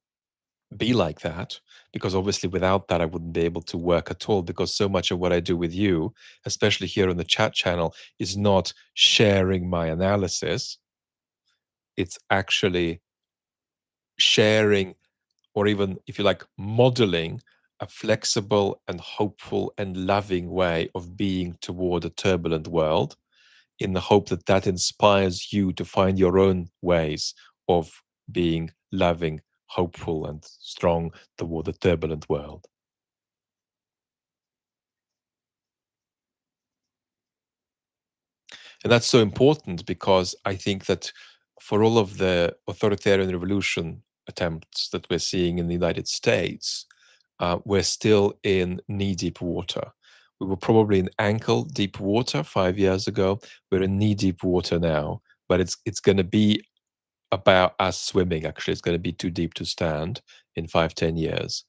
be like that, because obviously without that I wouldn't be able to work at all, because so much of what I do with you, especially here on the chat channel, is not sharing my analysis. It's actually sharing, or even, if you like, modeling a flexible and hopeful and loving way of being toward a turbulent world, in the hope that that inspires you to find your own ways of being loving, hopeful, and strong toward a turbulent world. And that's so important, because I think that for all of the authoritarian revolution attempts that we're seeing in the United States, we're still in knee-deep water. We were probably in ankle-deep water 5 years ago. We're in knee-deep water now, but it's going to be about us swimming. Actually, it's going to be too deep to stand in 5, 10 years.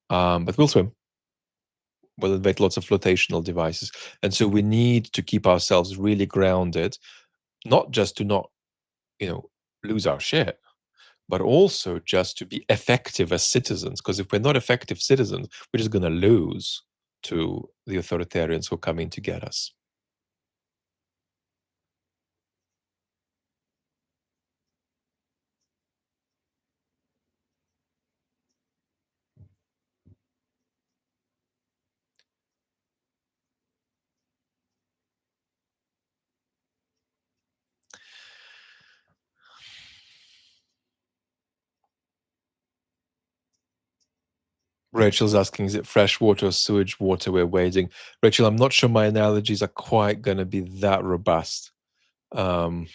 But we'll swim. We'll invent lots of flotational devices, and so we need to keep ourselves really grounded, not just to not, you know, lose our shit, but also just to be effective as citizens. Because if we're not effective citizens, we're just going to lose to the authoritarians who are coming to get us. Rachel's asking, is it fresh water or sewage water we're wading? Rachel, I'm not sure my analogies are quite going to be that robust. Um,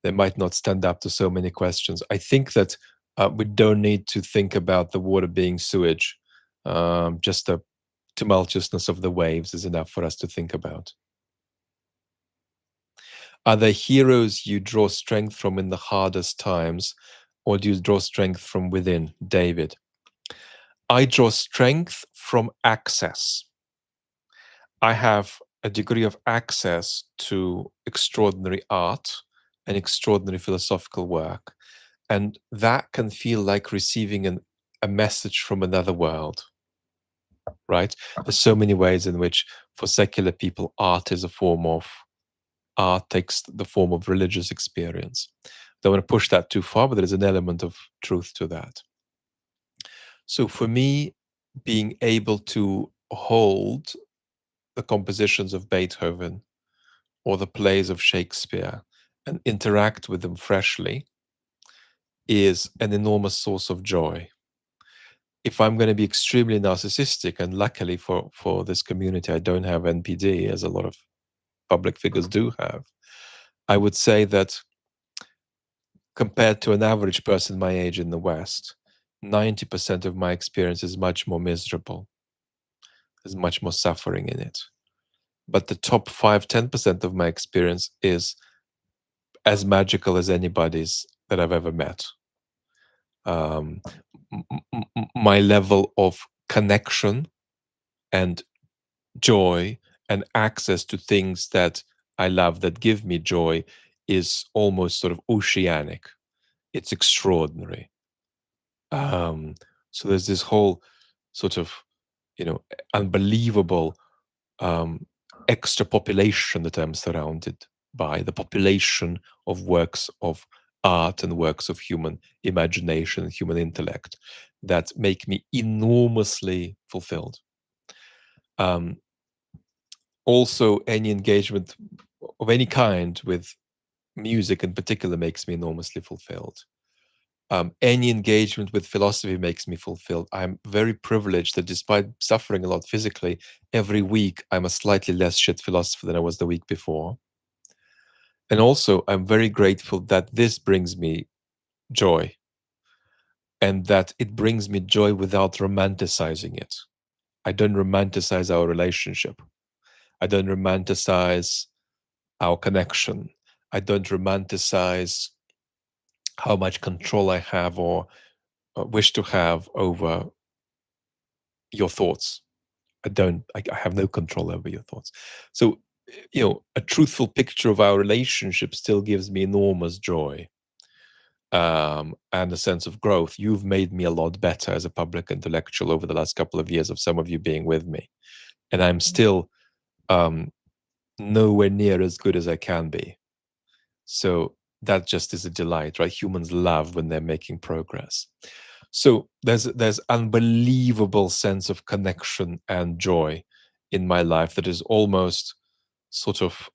they might not stand up to so many questions. I think that we don't need to think about the water being sewage. Just the tumultuousness of the waves is enough for us to think about. Are there heroes you draw strength from in the hardest times, or do you draw strength from within? David. I draw strength from access. I have a degree of access to extraordinary art and extraordinary philosophical work. And that can feel like receiving a message from another world, right? There's so many ways in which, for secular people, art takes the form of religious experience. Don't want to push that too far, but there is an element of truth to that. So for me, being able to hold the compositions of Beethoven or the plays of Shakespeare and interact with them freshly is an enormous source of joy. If I'm going to be extremely narcissistic, and luckily for this community, I don't have NPD, as a lot of public figures do have, I would say that compared to an average person my age in the West, 90% of my experience is much more miserable. There's much more suffering in it. But the top 5, 10% of my experience is as magical as anybody's that I've ever met. My level of connection and joy and access to things that I love that give me joy is almost sort of oceanic. It's extraordinary. So there's this whole sort of, unbelievable extra population that I'm surrounded by, the population of works of art and works of human imagination and human intellect that make me enormously fulfilled. Also, any engagement of any kind with music in particular makes me enormously fulfilled. Any engagement with philosophy makes me fulfilled. I'm very privileged that despite suffering a lot physically, every week I'm a slightly less shit philosopher than I was the week before. And also, I'm very grateful that this brings me joy, and that it brings me joy without romanticizing it. I don't romanticize our relationship. I don't romanticize our connection. I don't romanticize how much control I have or wish to have over your thoughts. I have no control over your thoughts. So, a truthful picture of our relationship still gives me enormous joy, and a sense of growth. You've made me a lot better as a public intellectual over the last couple of years of some of you being with me. And I'm still um, nowhere near as good as I can be. So that just is a delight, right? Humans love when they're making progress. So there's unbelievable sense of connection and joy in my life that is almost sort of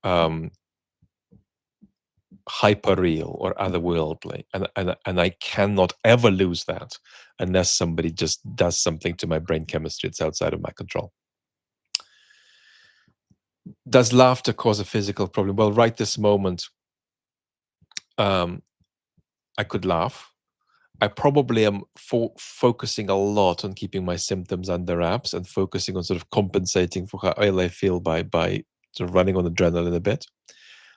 hyper real or otherworldly, and I cannot ever lose that unless somebody just does something to my brain chemistry. It's outside of my control. Does laughter cause a physical problem? Well, right this moment, um, I could laugh. I probably am focusing a lot on keeping my symptoms under wraps and focusing on sort of compensating for how ill I feel by sort of running on adrenaline a bit.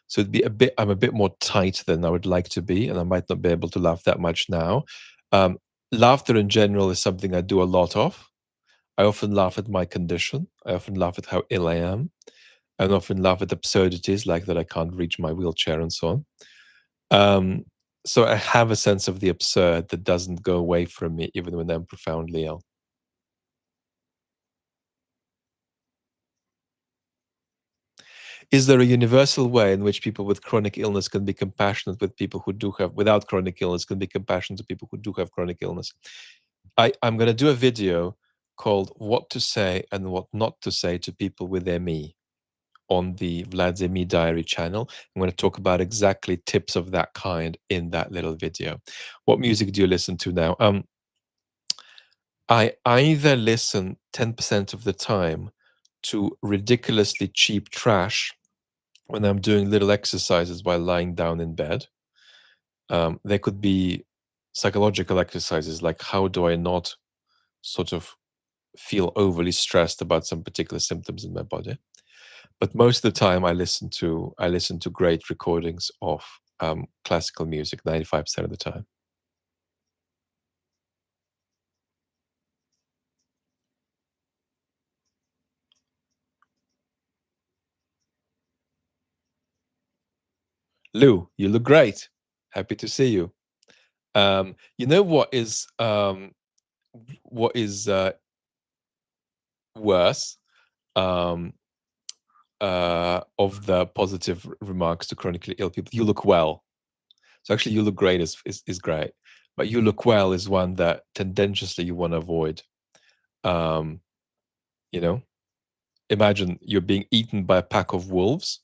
So it'd be a bit. I'm a bit more tight than I would like to be, and I might not be able to laugh that much now. Um, Laughter in general is something I do a lot of. I often laugh at my condition. I often laugh at how ill I am. I often laugh at absurdities like that I can't reach my wheelchair and so on. Um, so I have a sense of the absurd that doesn't go away from me even when I'm profoundly ill. Is there a universal way in which people with chronic illness can be compassionate with people who do have without chronic illness can be compassionate to people who do have chronic illness? I'm going to do a video called "What to Say and What Not to Say to People with ME" on the Vlad's ME Diary channel. I'm going to talk about exactly tips of that kind in that little video. What music do you listen to now? I either listen 10% of the time to ridiculously cheap trash when I'm doing little exercises while lying down in bed. There could be psychological exercises like how do I not sort of feel overly stressed about some particular symptoms in my body. But most of the time, I listen to great recordings of classical music 95% of the time. Lou, you look great. Happy to see you. You know what is worse um, of the positive remarks to chronically ill people? You look well. So actually, you look great is great, but you look well is one that tendentiously you want to avoid. Um, you know, imagine you're being eaten by a pack of wolves,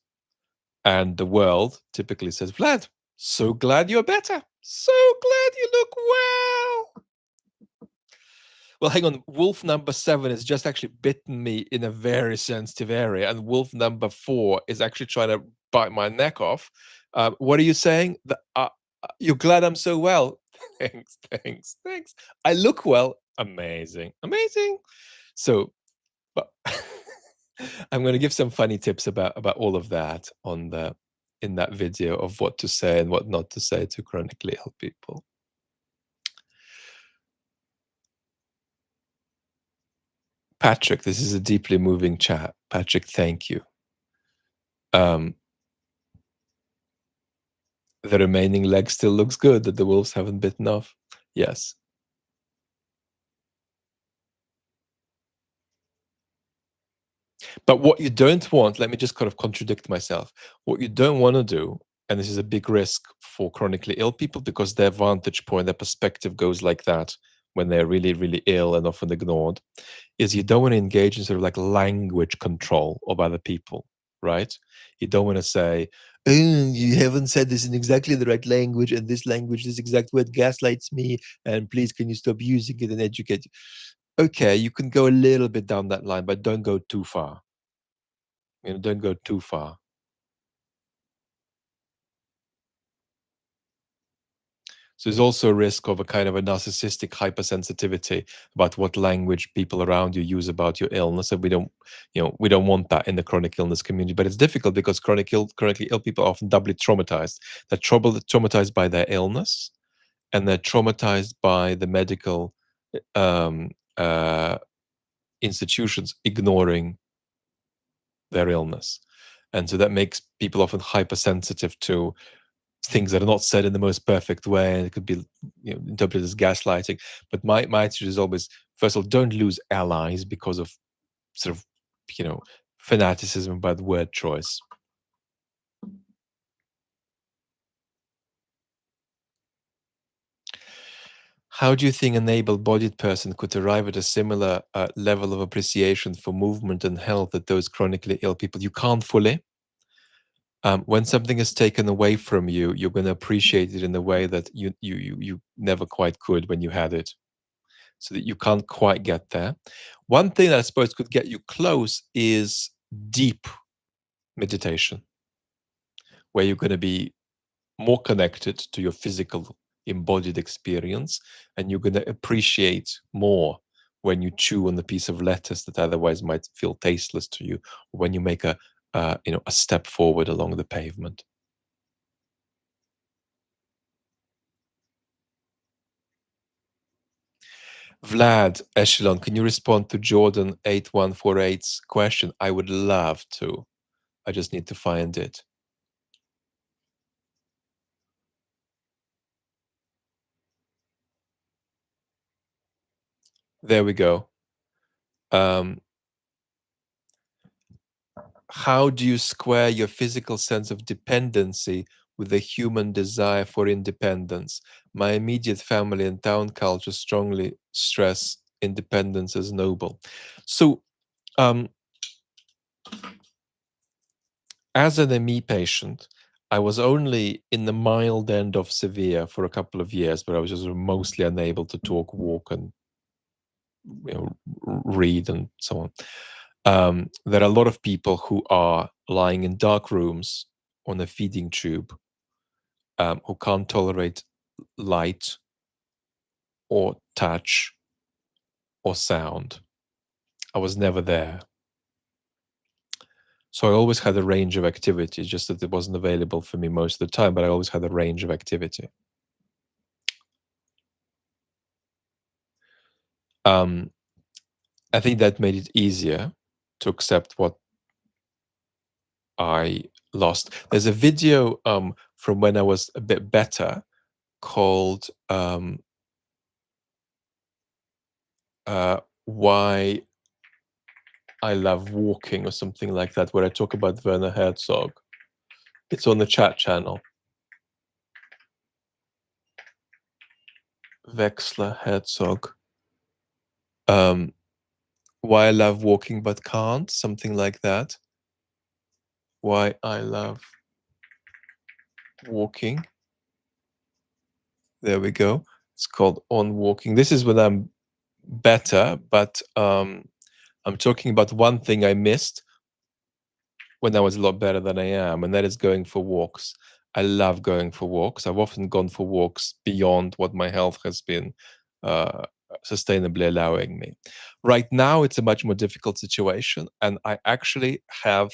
and the world typically says, "Vlad, so glad you're better. So glad you look well." Well, hang on. Wolf number 7 has just actually bitten me in a very sensitive area, and wolf number 4 is actually trying to bite my neck off. What are you saying? You're glad I'm so well? Thanks, thanks, thanks. I look well. Amazing, amazing. So, but I'm going to give some funny tips about all of that on the in that video of what to say and what not to say to chronically ill people. Patrick, this is a deeply moving chat. Patrick, thank you. Um, the remaining leg still looks good that the wolves haven't bitten off. Yes. But what you don't want, let me just kind of contradict myself. What you don't want to do, and this is a big risk for chronically ill people because their vantage point, their perspective goes like that when they're really, really ill and often ignored, is you don't want to engage in sort of like language control of other people, right? You don't want to say, "Oh, you haven't said this in exactly the right language, and this language, this exact word gaslights me, and please can you stop using it and educate you?" Okay, you can go a little bit down that line, but don't go too far. Don't go too far. So there's also a risk of a kind of a narcissistic hypersensitivity about what language people around you use about your illness, and we don't want that in the chronic illness community. But it's difficult because chronically ill people are often doubly traumatized. They're traumatized by their illness, and they're traumatized by the medical um, uh, institutions ignoring their illness. And so that makes people often hypersensitive to things that are not said in the most perfect way, and it could be interpreted as gaslighting. But my attitude is always, first of all, don't lose allies because of sort of you know fanaticism about word choice. How do you think an able-bodied person could arrive at a similar level of appreciation for movement and health that those chronically ill people? You can't fully. When something is taken away from you, you're going to appreciate it in a way that you never quite could when you had it. So that you can't quite get there. One thing that I suppose could get you close is deep meditation, where you're going to be more connected to your physical embodied experience, and you're going to appreciate more when you chew on a piece of lettuce that otherwise might feel tasteless to you, or when you make a step forward along the pavement. Vlad Echelon, can you respond to Jordan 8148's question? I would love to. I just need to find it. There we go. Um, how do you square your physical sense of dependency with the human desire for independence? My immediate family and town culture strongly stress independence as noble. So, um, as an ME patient, I was only in the mild end of severe for a couple of years, but I was just mostly unable to talk, walk, and read, and so on. There are a lot of people who are lying in dark rooms on a feeding tube, who can't tolerate light or touch or sound. I was never there. So I always had a range of activity, just that it wasn't available for me most of the time, but I always had a range of activity. Um, I think that made it easier to accept what I lost. There's a video from when I was a bit better called Why I Love Walking or something like that, where I talk about Werner Herzog. It's on the chat channel. Wexler Herzog. Why I Love Walking But Can't, something like that. Why I Love Walking. There we go. It's called On Walking. This is when I'm better, but I'm talking about one thing I missed when I was a lot better than I am, and that is going for walks. I love going for walks. I've often gone for walks beyond what my health has been uh, sustainably allowing me. Right now, it's a much more difficult situation, and I actually have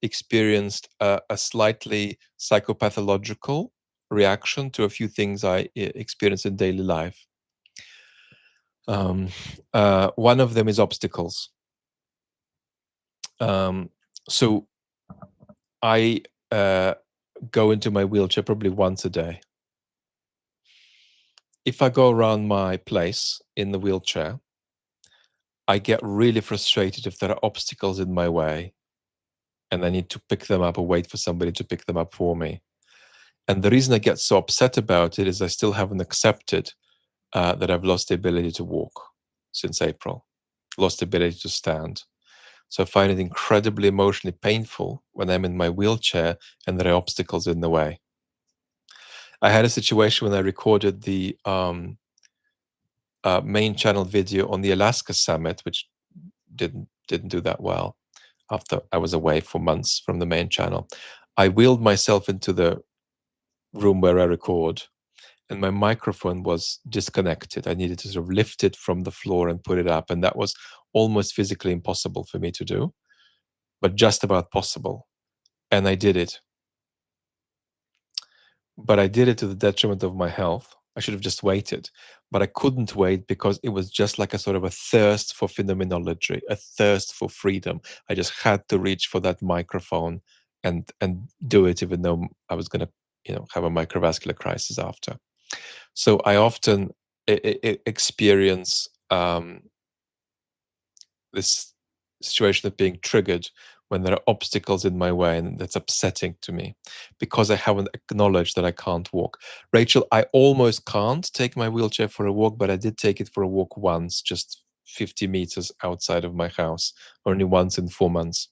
experienced a slightly psychopathological reaction to a few things I experience in daily life. One of them is obstacles. So I go into my wheelchair probably once a day. If I go around my place in the wheelchair, I get really frustrated if there are obstacles in my way and I need to pick them up or wait for somebody to pick them up for me. And the reason I get so upset about it is I still haven't accepted that I've lost the ability to walk since April, lost the ability to stand. So I find it incredibly emotionally painful when I'm in my wheelchair and there are obstacles in the way. I had a situation when I recorded the main channel video on the Alaska summit, which didn't do that well after I was away for months from the main channel. I wheeled myself into the room where I record, and my microphone was disconnected. I needed to sort of lift it from the floor and put it up, and that was almost physically impossible for me to do, but just about possible. And I did it. But I did it to the detriment of my health. I should have just waited, but I couldn't wait because it was just like a sort of a thirst for phenomenology, a thirst for freedom. I just had to reach for that microphone and do it, even though I was going to, have a microvascular crisis after. So I often experience this situation of being triggered when there are obstacles in my way, and that's upsetting to me because I haven't acknowledged that I can't walk. Rachel, I almost can't take my wheelchair for a walk, but I did take it for a walk once, just 50 meters outside of my house, only once in 4 months.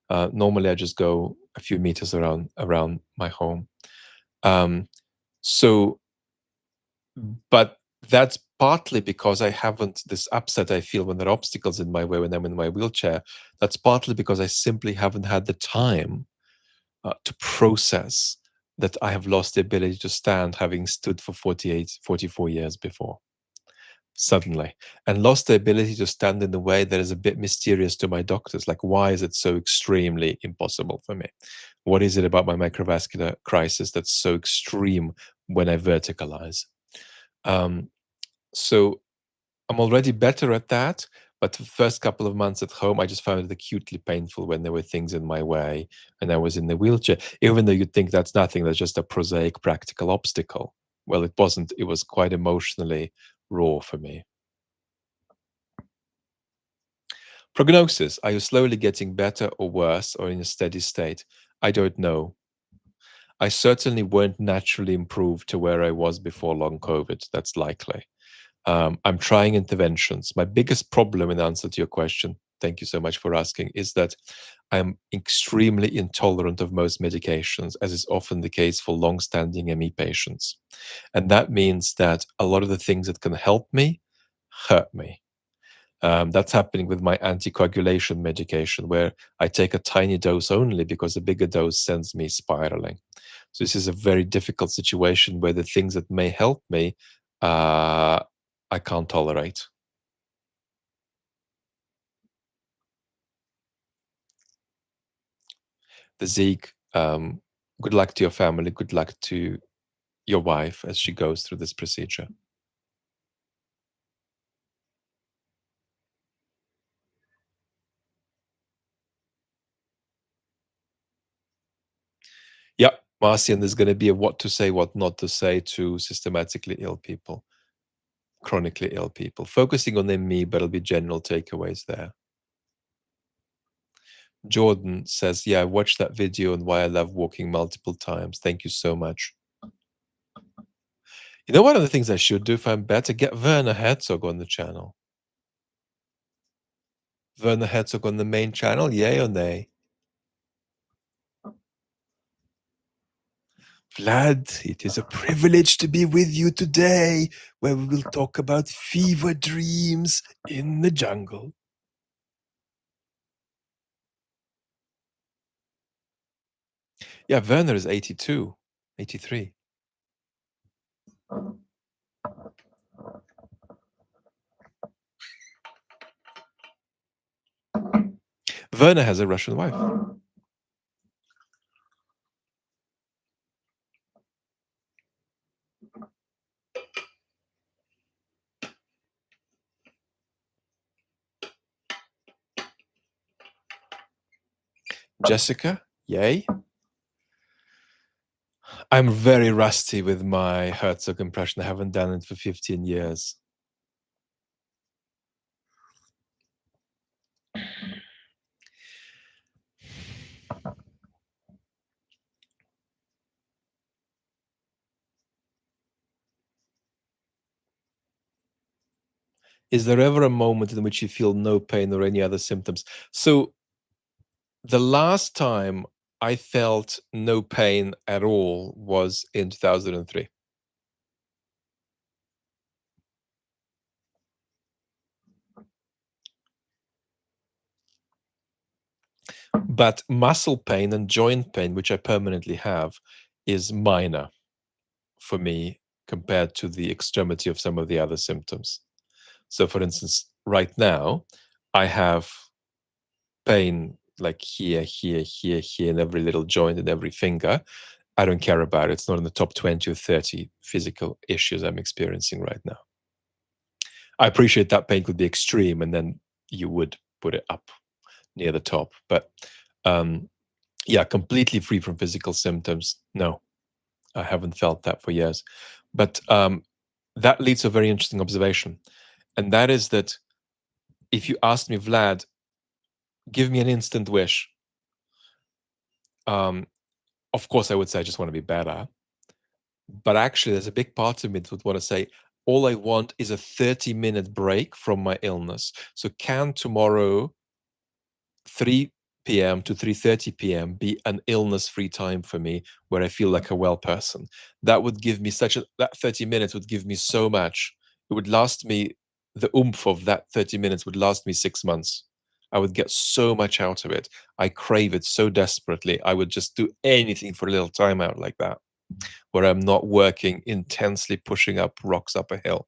Normally, I just go a few meters around my home. Um, so but that's partly because I haven't this upset I feel when there are obstacles in my way when I'm in my wheelchair. That's partly because I simply haven't had the time to process that I have lost the ability to stand, having stood for 44 years before, suddenly, and lost the ability to stand in a way that is a bit mysterious to my doctors. Like, why is it so extremely impossible for me? What is it about my microvascular crisis that's so extreme when I verticalize? Um, so I'm already better at that, but the first couple of months at home, I just found it acutely painful when there were things in my way and I was in the wheelchair, even though you'd think that's nothing, that's just a prosaic practical obstacle. Well, it wasn't. It was quite emotionally raw for me. Prognosis. Are you slowly getting better or worse or in a steady state? I don't know. I certainly won't naturally improve to where I was before long COVID. That's likely. I'm trying interventions. My biggest problem, in answer to your question, thank you so much for asking, is that I'm extremely intolerant of most medications, as is often the case for long-standing ME patients. And that means that a lot of the things that can help me hurt me. That's happening with my anticoagulation medication, where I take a tiny dose only because a bigger dose sends me spiraling. So this is a very difficult situation where the things that may help me, uh, I can't tolerate. The Zeke, good luck to your family. Good luck to your wife as she goes through this procedure. Yeah, Marcian, there's going to be a what to say, what not to say to systematically ill people, chronically ill people, focusing on them, me, but it'll be general takeaways there. Jordan says, yeah, I watched that video and why I love walking multiple times. Thank you so much. You know, one of the things I should do if I'm better, get Werner Herzog on the channel. Werner Herzog on the main channel, yay or nay? Vlad, it is a privilege to be with you today, where we will talk about fever dreams in the jungle. Yeah, Werner is 82, 83. Werner has a Russian wife. Jessica, yay. I'm very rusty with my Herzog impression. I haven't done it for 15 years. Is there ever a moment in which you feel no pain or any other symptoms? So the last time I felt no pain at all was in 2003. But muscle pain and joint pain, which I permanently have, is minor for me. compared to the extremity of some of the other symptoms. So, for instance, right now, I have pain like here, here, here, here, in every little joint and every finger. I don't care about it. It's not in the top 20 or 30 physical issues I'm experiencing right now. I appreciate that pain could be extreme, and then you would put it up near the top. But yeah, completely free from physical symptoms. No, I haven't felt that for years. But that leads to a very interesting observation. And that is that if you asked me, Vlad, give me an instant wish, um, of course I would say I just want to be better. But actually, there's a big part of me that would want to say, all I want is a 30-minute break from my illness. So can tomorrow 3 p.m. to 3:30 p.m. be an illness-free time for me where I feel like a well person? That would give me that 30 minutes would give me so much. It would last me, the oomph of that 30 minutes would last me 6 months. I would get so much out of it. I crave it so desperately. I would just do anything for a little time out like that, where I'm not working intensely pushing up rocks up a hill.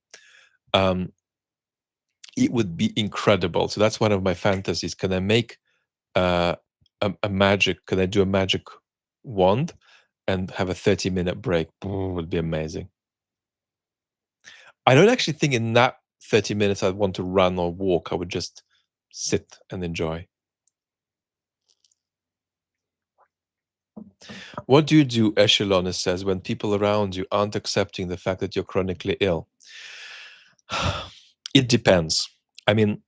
It would be incredible. So that's one of my fantasies. Can I make uh, a magic? Can I do a magic wand and have a 30-minute break? Would be amazing. I don't actually think in that 30 minutes I'd want to run or walk. I would just sit and enjoy. What do you do, Echelon says, when people around you aren't accepting the fact that you're chronically ill? It depends. I mean,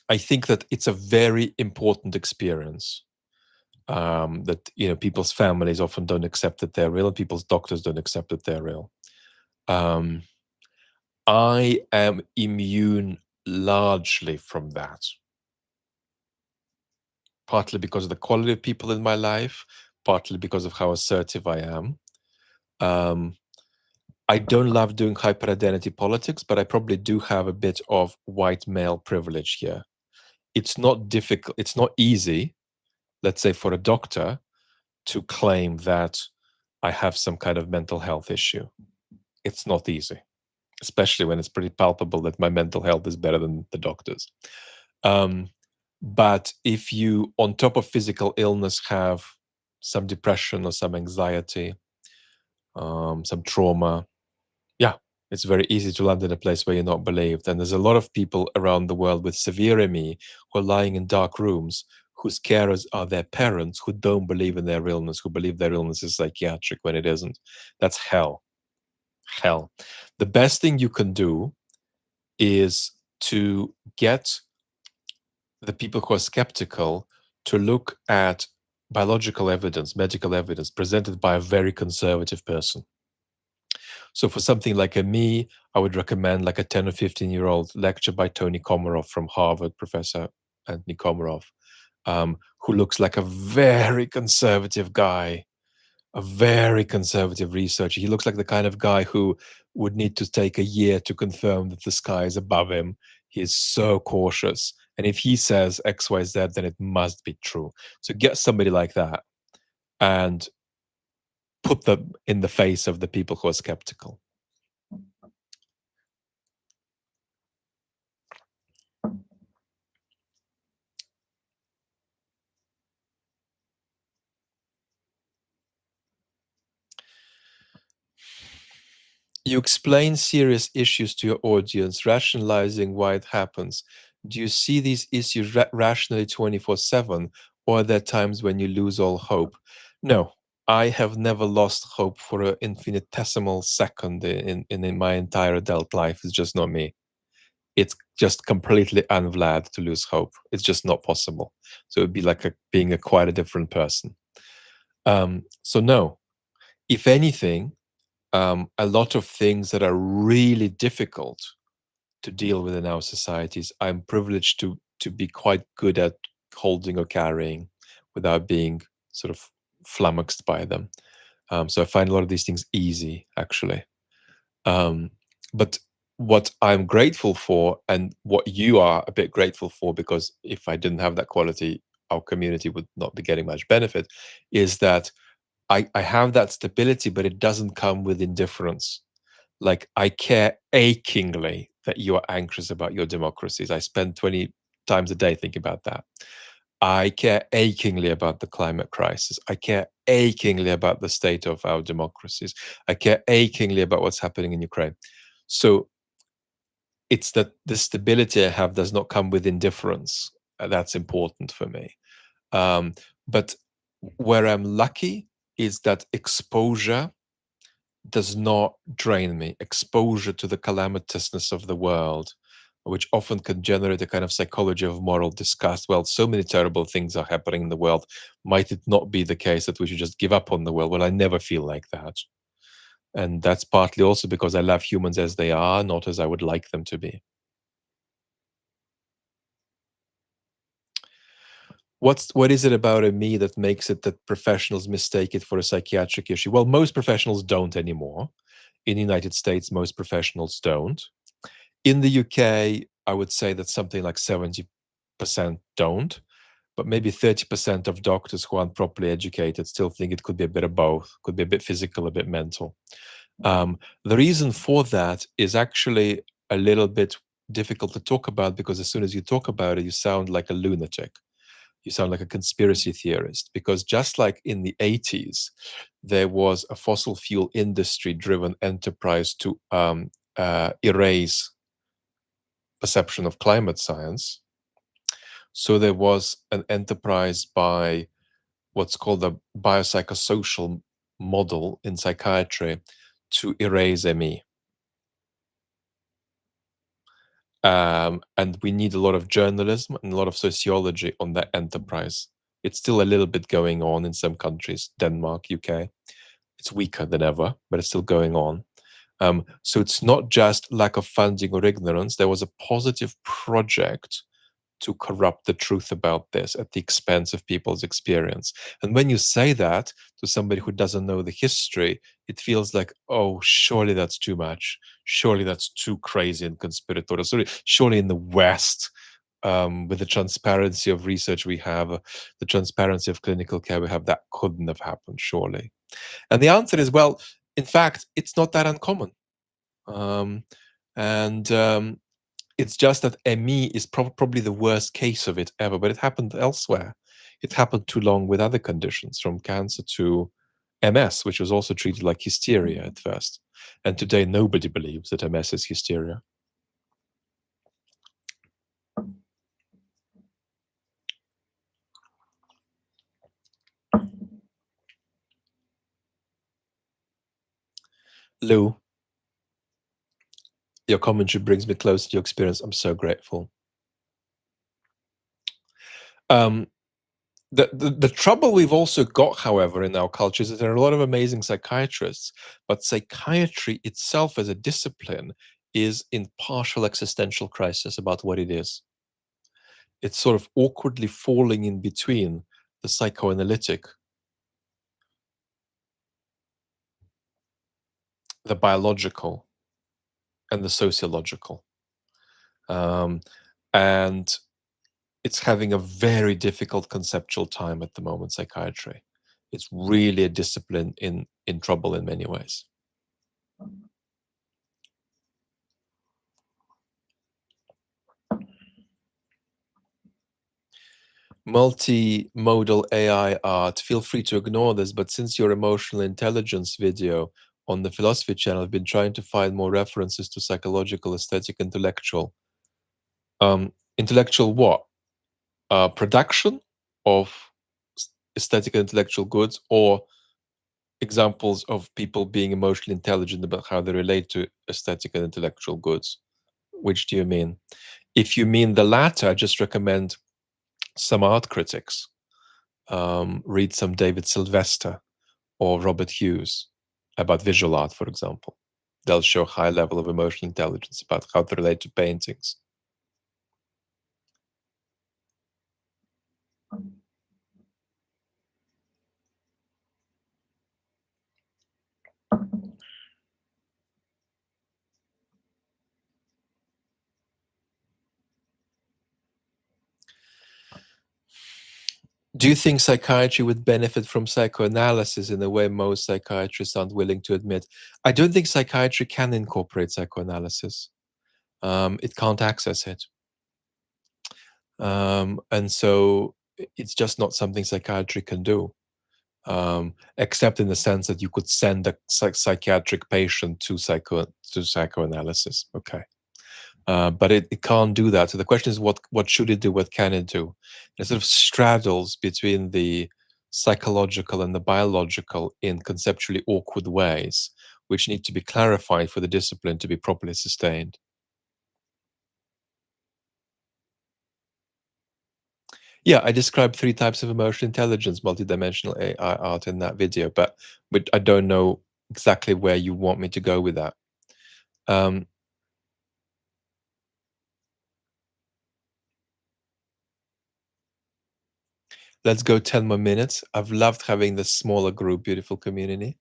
I think that it's a very important experience, that people's families often don't accept that they're ill, and people's doctors don't accept that they're ill. Um, I am immune largely from that, partly because of the quality of people in my life, partly because of how assertive I am. I don't love doing hyper identity politics, but I probably do have a bit of white male privilege here. It's not difficult, it's not easy, let's say, for a doctor to claim that I have some kind of mental health issue. It's not easy, especially when it's pretty palpable that my mental health is better than the doctor's. But if you, on top of physical illness, have some depression or some anxiety, some trauma, yeah, it's very easy to land in a place where you're not believed. And there's a lot of people around the world with severe ME who are lying in dark rooms, whose carers are their parents, who don't believe in their illness, who believe their illness is psychiatric when it isn't. That's hell. Hell. The best thing you can do is to get the people who are skeptical to look at biological evidence, medical evidence presented by a very conservative person. So for something like a me, I would recommend like a 10 or 15-year-old lecture by Tony Komarov from Harvard, Professor Anthony Komarov, who looks like a very conservative guy, a very conservative researcher. He looks like the kind of guy who would need to take a year to confirm that the sky is above him. He is so cautious. And if he says X, Y, Z, then it must be true. So get somebody like that and put them in the face of the people who are skeptical. You explain serious issues to your audience, rationalizing why it happens. Do you see these issues rationally 24/7, or are there times when you lose all hope? No, I have never lost hope for an infinitesimal second in my entire adult life. It's just not me. It's just completely un-Vlad to lose hope. It's just not possible. So it would be like being a quite a different person. So no, if anything, a lot of things that are really difficult to deal with in our societies, I'm privileged to be quite good at holding or carrying without being sort of flummoxed by them. So I find a lot of these things easy, actually. But what I'm grateful for, and what you are a bit grateful for, because if I didn't have that quality, our community would not be getting much benefit, is that I have that stability, but it doesn't come with indifference. Like, I care achingly that you are anxious about your democracies. I spend 20 times a day thinking about that. I care achingly about the climate crisis. I care achingly about the state of our democracies. I care achingly about what's happening in Ukraine. So it's that the stability I have does not come with indifference. That's important for me. But where I'm lucky is that exposure does not drain me. Exposure to the calamitousness of the world, which often can generate a kind of psychology of moral disgust. Well, so many terrible things are happening in the world. Might it not be the case that we should just give up on the world? Well, I never feel like that. And that's partly also because I love humans as they are, not as I would like them to be. What is it about a me that makes it that professionals mistake it for a psychiatric issue? Well, most professionals don't anymore. In the United States, most professionals don't. In the UK, I would say that something like 70% don't, but maybe 30% of doctors who aren't properly educated still think it could be a bit of both, could be a bit physical, a bit mental. The reason for that is actually a little bit difficult to talk about because as soon as you talk about it, you sound like a lunatic. You sound like a conspiracy theorist because just like in the 80s, there was a fossil fuel industry driven enterprise to erase perception of climate science. So there was an enterprise by what's called the biopsychosocial model in psychiatry to erase ME. And we need a lot of journalism and a lot of sociology on that enterprise. It's still a little bit going on in some countries, Denmark, UK. It's weaker than ever, but it's still going on. So it's not just lack of funding or ignorance. There was a positive project to corrupt the truth about this at the expense of people's experience. And when you say that to somebody who doesn't know the history, it feels like, oh, surely that's too much. Surely that's too crazy and conspiratorial. Surely in the West, with the transparency of research we have, the transparency of clinical care we have, that couldn't have happened, surely. And the answer is, well, in fact, it's not that uncommon. Um, and it's just that ME is probably the worst case of it ever, but it happened elsewhere. It happened too long with other conditions, from cancer to MS, which was also treated like hysteria at first. And today, nobody believes that MS is hysteria. Lou, your commentary brings me close to your experience. I'm so grateful. Um, the trouble we've also got, however, in our culture is that there are a lot of amazing psychiatrists, but psychiatry itself as a discipline is in partial existential crisis about what it is. It's sort of awkwardly falling in between the psychoanalytic, the biological, and the sociological. Um, and it's having a very difficult conceptual time at the moment, psychiatry. It's really a discipline in trouble in many ways. Multimodal AI art. Feel free to ignore this, but since your emotional intelligence video on the philosophy channel, I've been trying to find more references to psychological, aesthetic, intellectual. Intellectual what? Production of aesthetic and intellectual goods, or examples of people being emotionally intelligent about how they relate to aesthetic and intellectual goods? Which do you mean? If you mean the latter, I just recommend some art critics. Read some David Sylvester or Robert Hughes about visual art, for example. They'll show a high level of emotional intelligence about how to relate to paintings. Do you think psychiatry would benefit from psychoanalysis in a way most psychiatrists aren't willing to admit? I don't think psychiatry can incorporate psychoanalysis. It can't access it. And so it's just not something psychiatry can do, except in the sense that you could send a psychiatric patient to psychoanalysis. Okay. But it can't do that. So the question is, what should it do? What can it do? It sort of straddles between the psychological and the biological in conceptually awkward ways, which need to be clarified for the discipline to be properly sustained. Yeah, I described 3 types of emotional intelligence, multidimensional AI art in that video, but I don't know exactly where you want me to go with that. Um, let's go 10 more minutes. I've loved having this smaller group, beautiful community.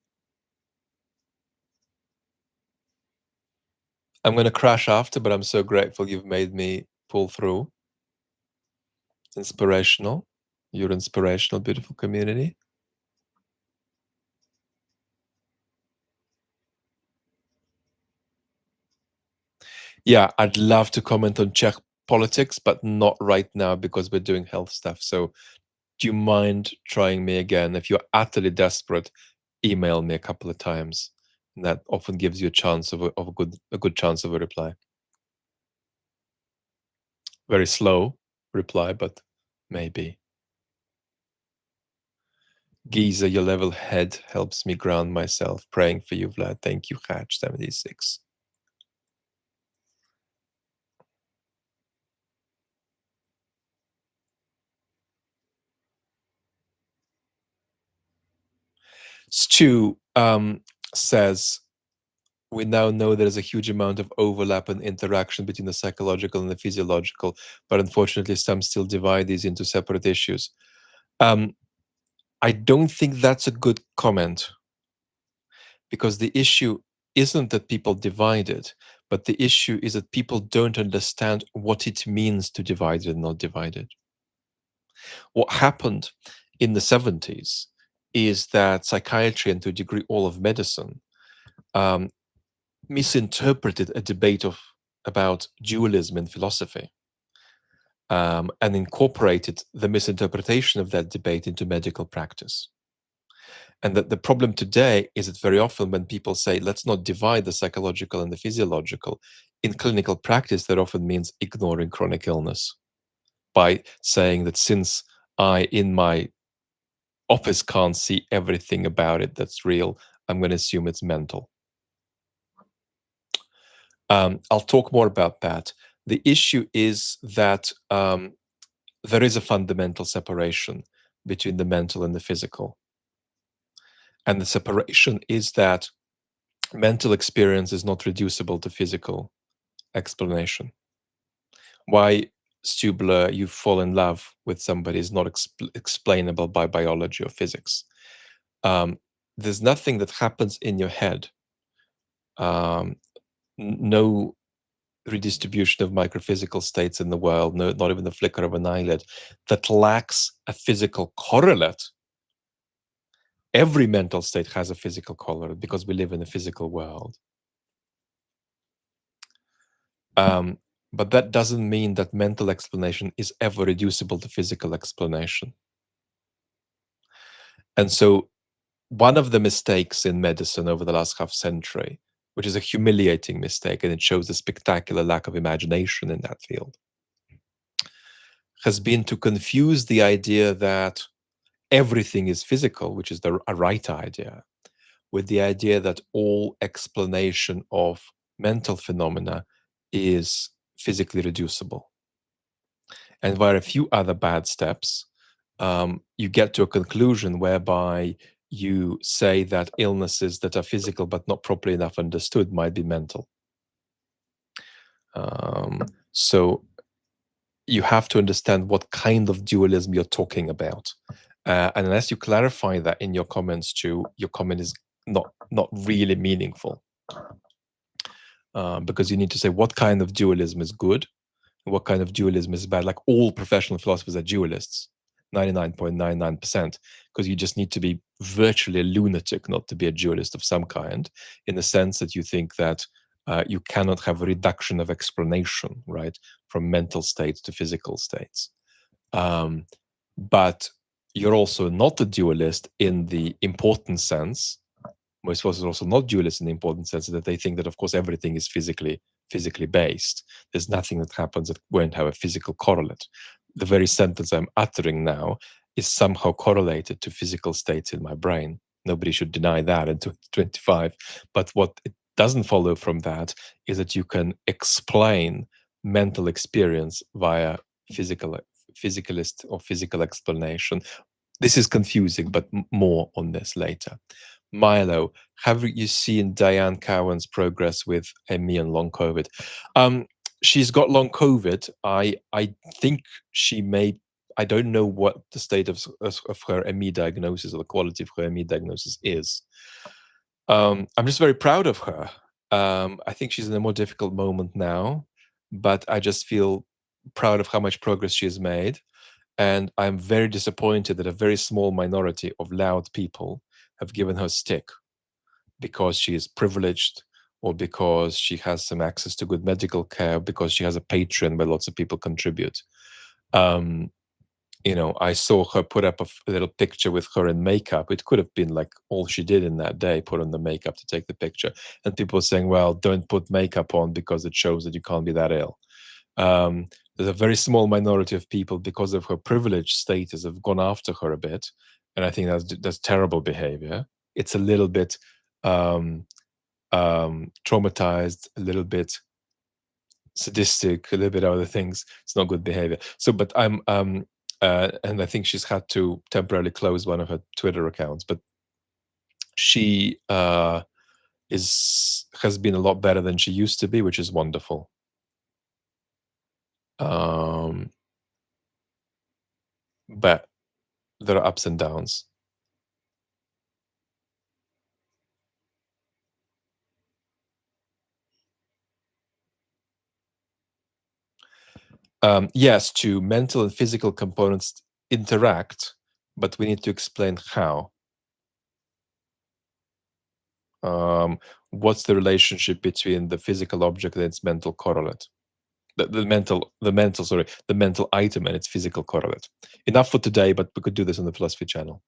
I'm gonna crash after, but I'm so grateful you've made me pull through. Inspirational. You're inspirational, beautiful community. Yeah, I'd love to comment on Czech politics, but not right now because we're doing health stuff. So do you mind trying me again? If you're utterly desperate, email me a couple of times. And that often gives you a chance of a good chance of a reply. Very slow reply, but maybe. Giza, your level head helps me ground myself. Praying for you, Vlad. Thank you, Hatch76. Stu says, we now know there's a huge amount of overlap and interaction between the psychological and the physiological, but unfortunately, some still divide these into separate issues. Um, I don't think that's a good comment because the issue isn't that people divide it, but the issue is that people don't understand what it means to divide it and not divide it. What happened in the 70s is that psychiatry, and to a degree all of medicine, um, misinterpreted a debate about dualism in philosophy, and incorporated the misinterpretation of that debate into medical practice. And that the problem today is that very often when people say, let's not divide the psychological and the physiological, in clinical practice, that often means ignoring chronic illness by saying that since I, in my office, can't see everything about it that's real, I'm going to assume it's mental. I'll talk more about that. The issue is that there is a fundamental separation between the mental and the physical. And the separation is that mental experience is not reducible to physical explanation. Why, Stubler, you fall in love with somebody is not explainable by biology or physics. There's nothing that happens in your head, no redistribution of microphysical states in the world, no, not even the flicker of an eyelid, that lacks a physical correlate. Every mental state has a physical correlate because we live in a physical world. But that doesn't mean that mental explanation is ever reducible to physical explanation. And so one of the mistakes in medicine over the last half century, which is a humiliating mistake, and it shows a spectacular lack of imagination in that field, has been to confuse the idea that everything is physical, which is a right idea, with the idea that all explanation of mental phenomena is physically reducible. And via a few other bad steps, you get to a conclusion whereby you say that illnesses that are physical but not properly enough understood might be mental. So you have to understand what kind of dualism you're talking about. And unless you clarify that in your comments too, your comment is not really meaningful. Because you need to say what kind of dualism is good and what kind of dualism is bad. Like all professional philosophers are dualists. 99.99%, because you just need to be virtually a lunatic not to be a dualist of some kind, in the sense that you think that you cannot have a reduction of explanation, right, from mental states to physical states. Um, but you're also not a dualist in the important sense. Most of us are also not dualists in the important sense that they think that, of course, everything is physically based. There's nothing that happens that won't have a physical correlate. The very sentence I'm uttering now is somehow correlated to physical states in my brain. Nobody should deny that in 2025. But what it doesn't follow from that is that you can explain mental experience via physical physicalist or physical explanation. This is confusing, but more on this later. Milo, have you seen Dianna Cowern's progress with ME and long COVID? Um, she's got long COVID. I think she may. I don't know what the state of her ME diagnosis or the quality of her ME diagnosis is. I'm just very proud of her. I think she's in a more difficult moment now, but I just feel proud of how much progress she has made. And I'm very disappointed that a very small minority of loud people have given her stick because she is privileged, or because she has some access to good medical care, because she has a Patreon where lots of people contribute. Um, I saw her put up a little picture with her in makeup. It could have been like all she did in that day, put on the makeup to take the picture. And people were saying, well, don't put makeup on because it shows that you can't be that ill. There's a very small minority of people, because of her privileged status, have gone after her a bit. And I think that's terrible behavior. It's a little bit um, traumatized, a little bit sadistic, a little bit other things. It's not good behavior. So, but and I think she's had to temporarily close one of her Twitter accounts. But she has been a lot better than she used to be, which is wonderful. Um, but there are ups and downs. Yes, to mental and physical components interact, but we need to explain how. Um, what's the relationship between the physical object and its mental correlate? The mental item and its physical correlate. Enough for today, but we could do this on the philosophy channel.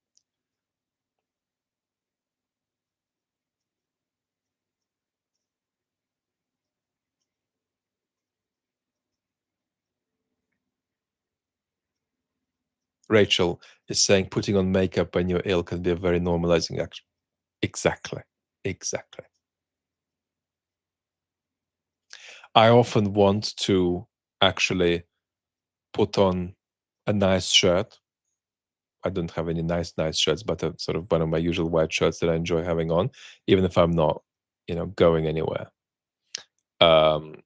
Rachel is saying putting on makeup when you're ill can be a very normalizing action. Exactly. Exactly. I often want to actually put on a nice shirt. I don't have any nice shirts, but a sort of one of my usual white shirts that I enjoy having on, even if I'm not, going anywhere. Um,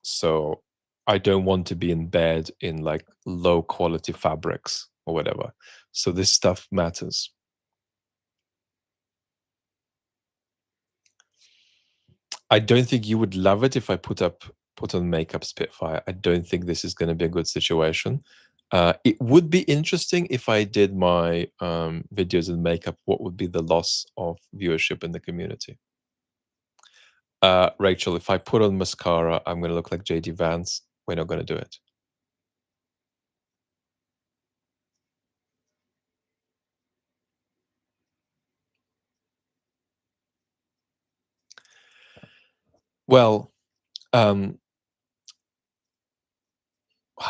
so I don't want to be in bed in like low quality fabrics or whatever. So this stuff matters. I don't think you would love it if I put on makeup Spitfire. I don't think this is going to be a good situation. It would be interesting if I did my videos in makeup. What would be the loss of viewership in the community? Rachel, if I put on mascara, I'm going to look like JD Vance. We're not going to do it. Well, how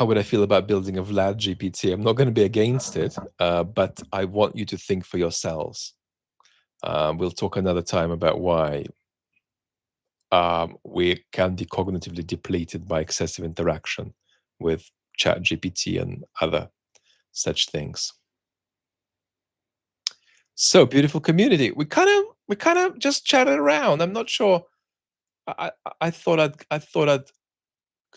would I feel about building a Vlad GPT? I'm not going to be against it, but I want you to think for yourselves. We'll talk another time about why we can be cognitively depleted by excessive interaction with Chat GPT and other such things. So beautiful community. We kind of just chatted around. I'm not sure. I thought I'd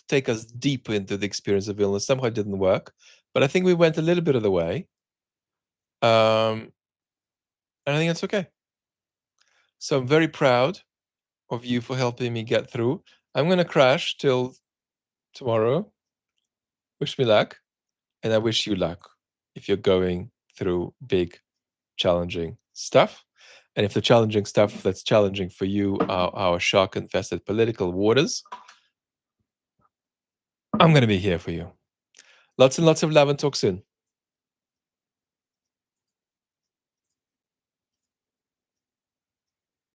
take us deeper into the experience of illness. Somehow it didn't work, but I think we went a little bit of the way. And I think that's okay. So I'm very proud of you for helping me get through. I'm gonna crash till tomorrow. Wish me luck, and I wish you luck. if you're going through big, challenging stuff. And if the challenging stuff that's challenging for you are our shark-infested political waters, I'm going to be here for you. Lots and lots of love, and talk soon.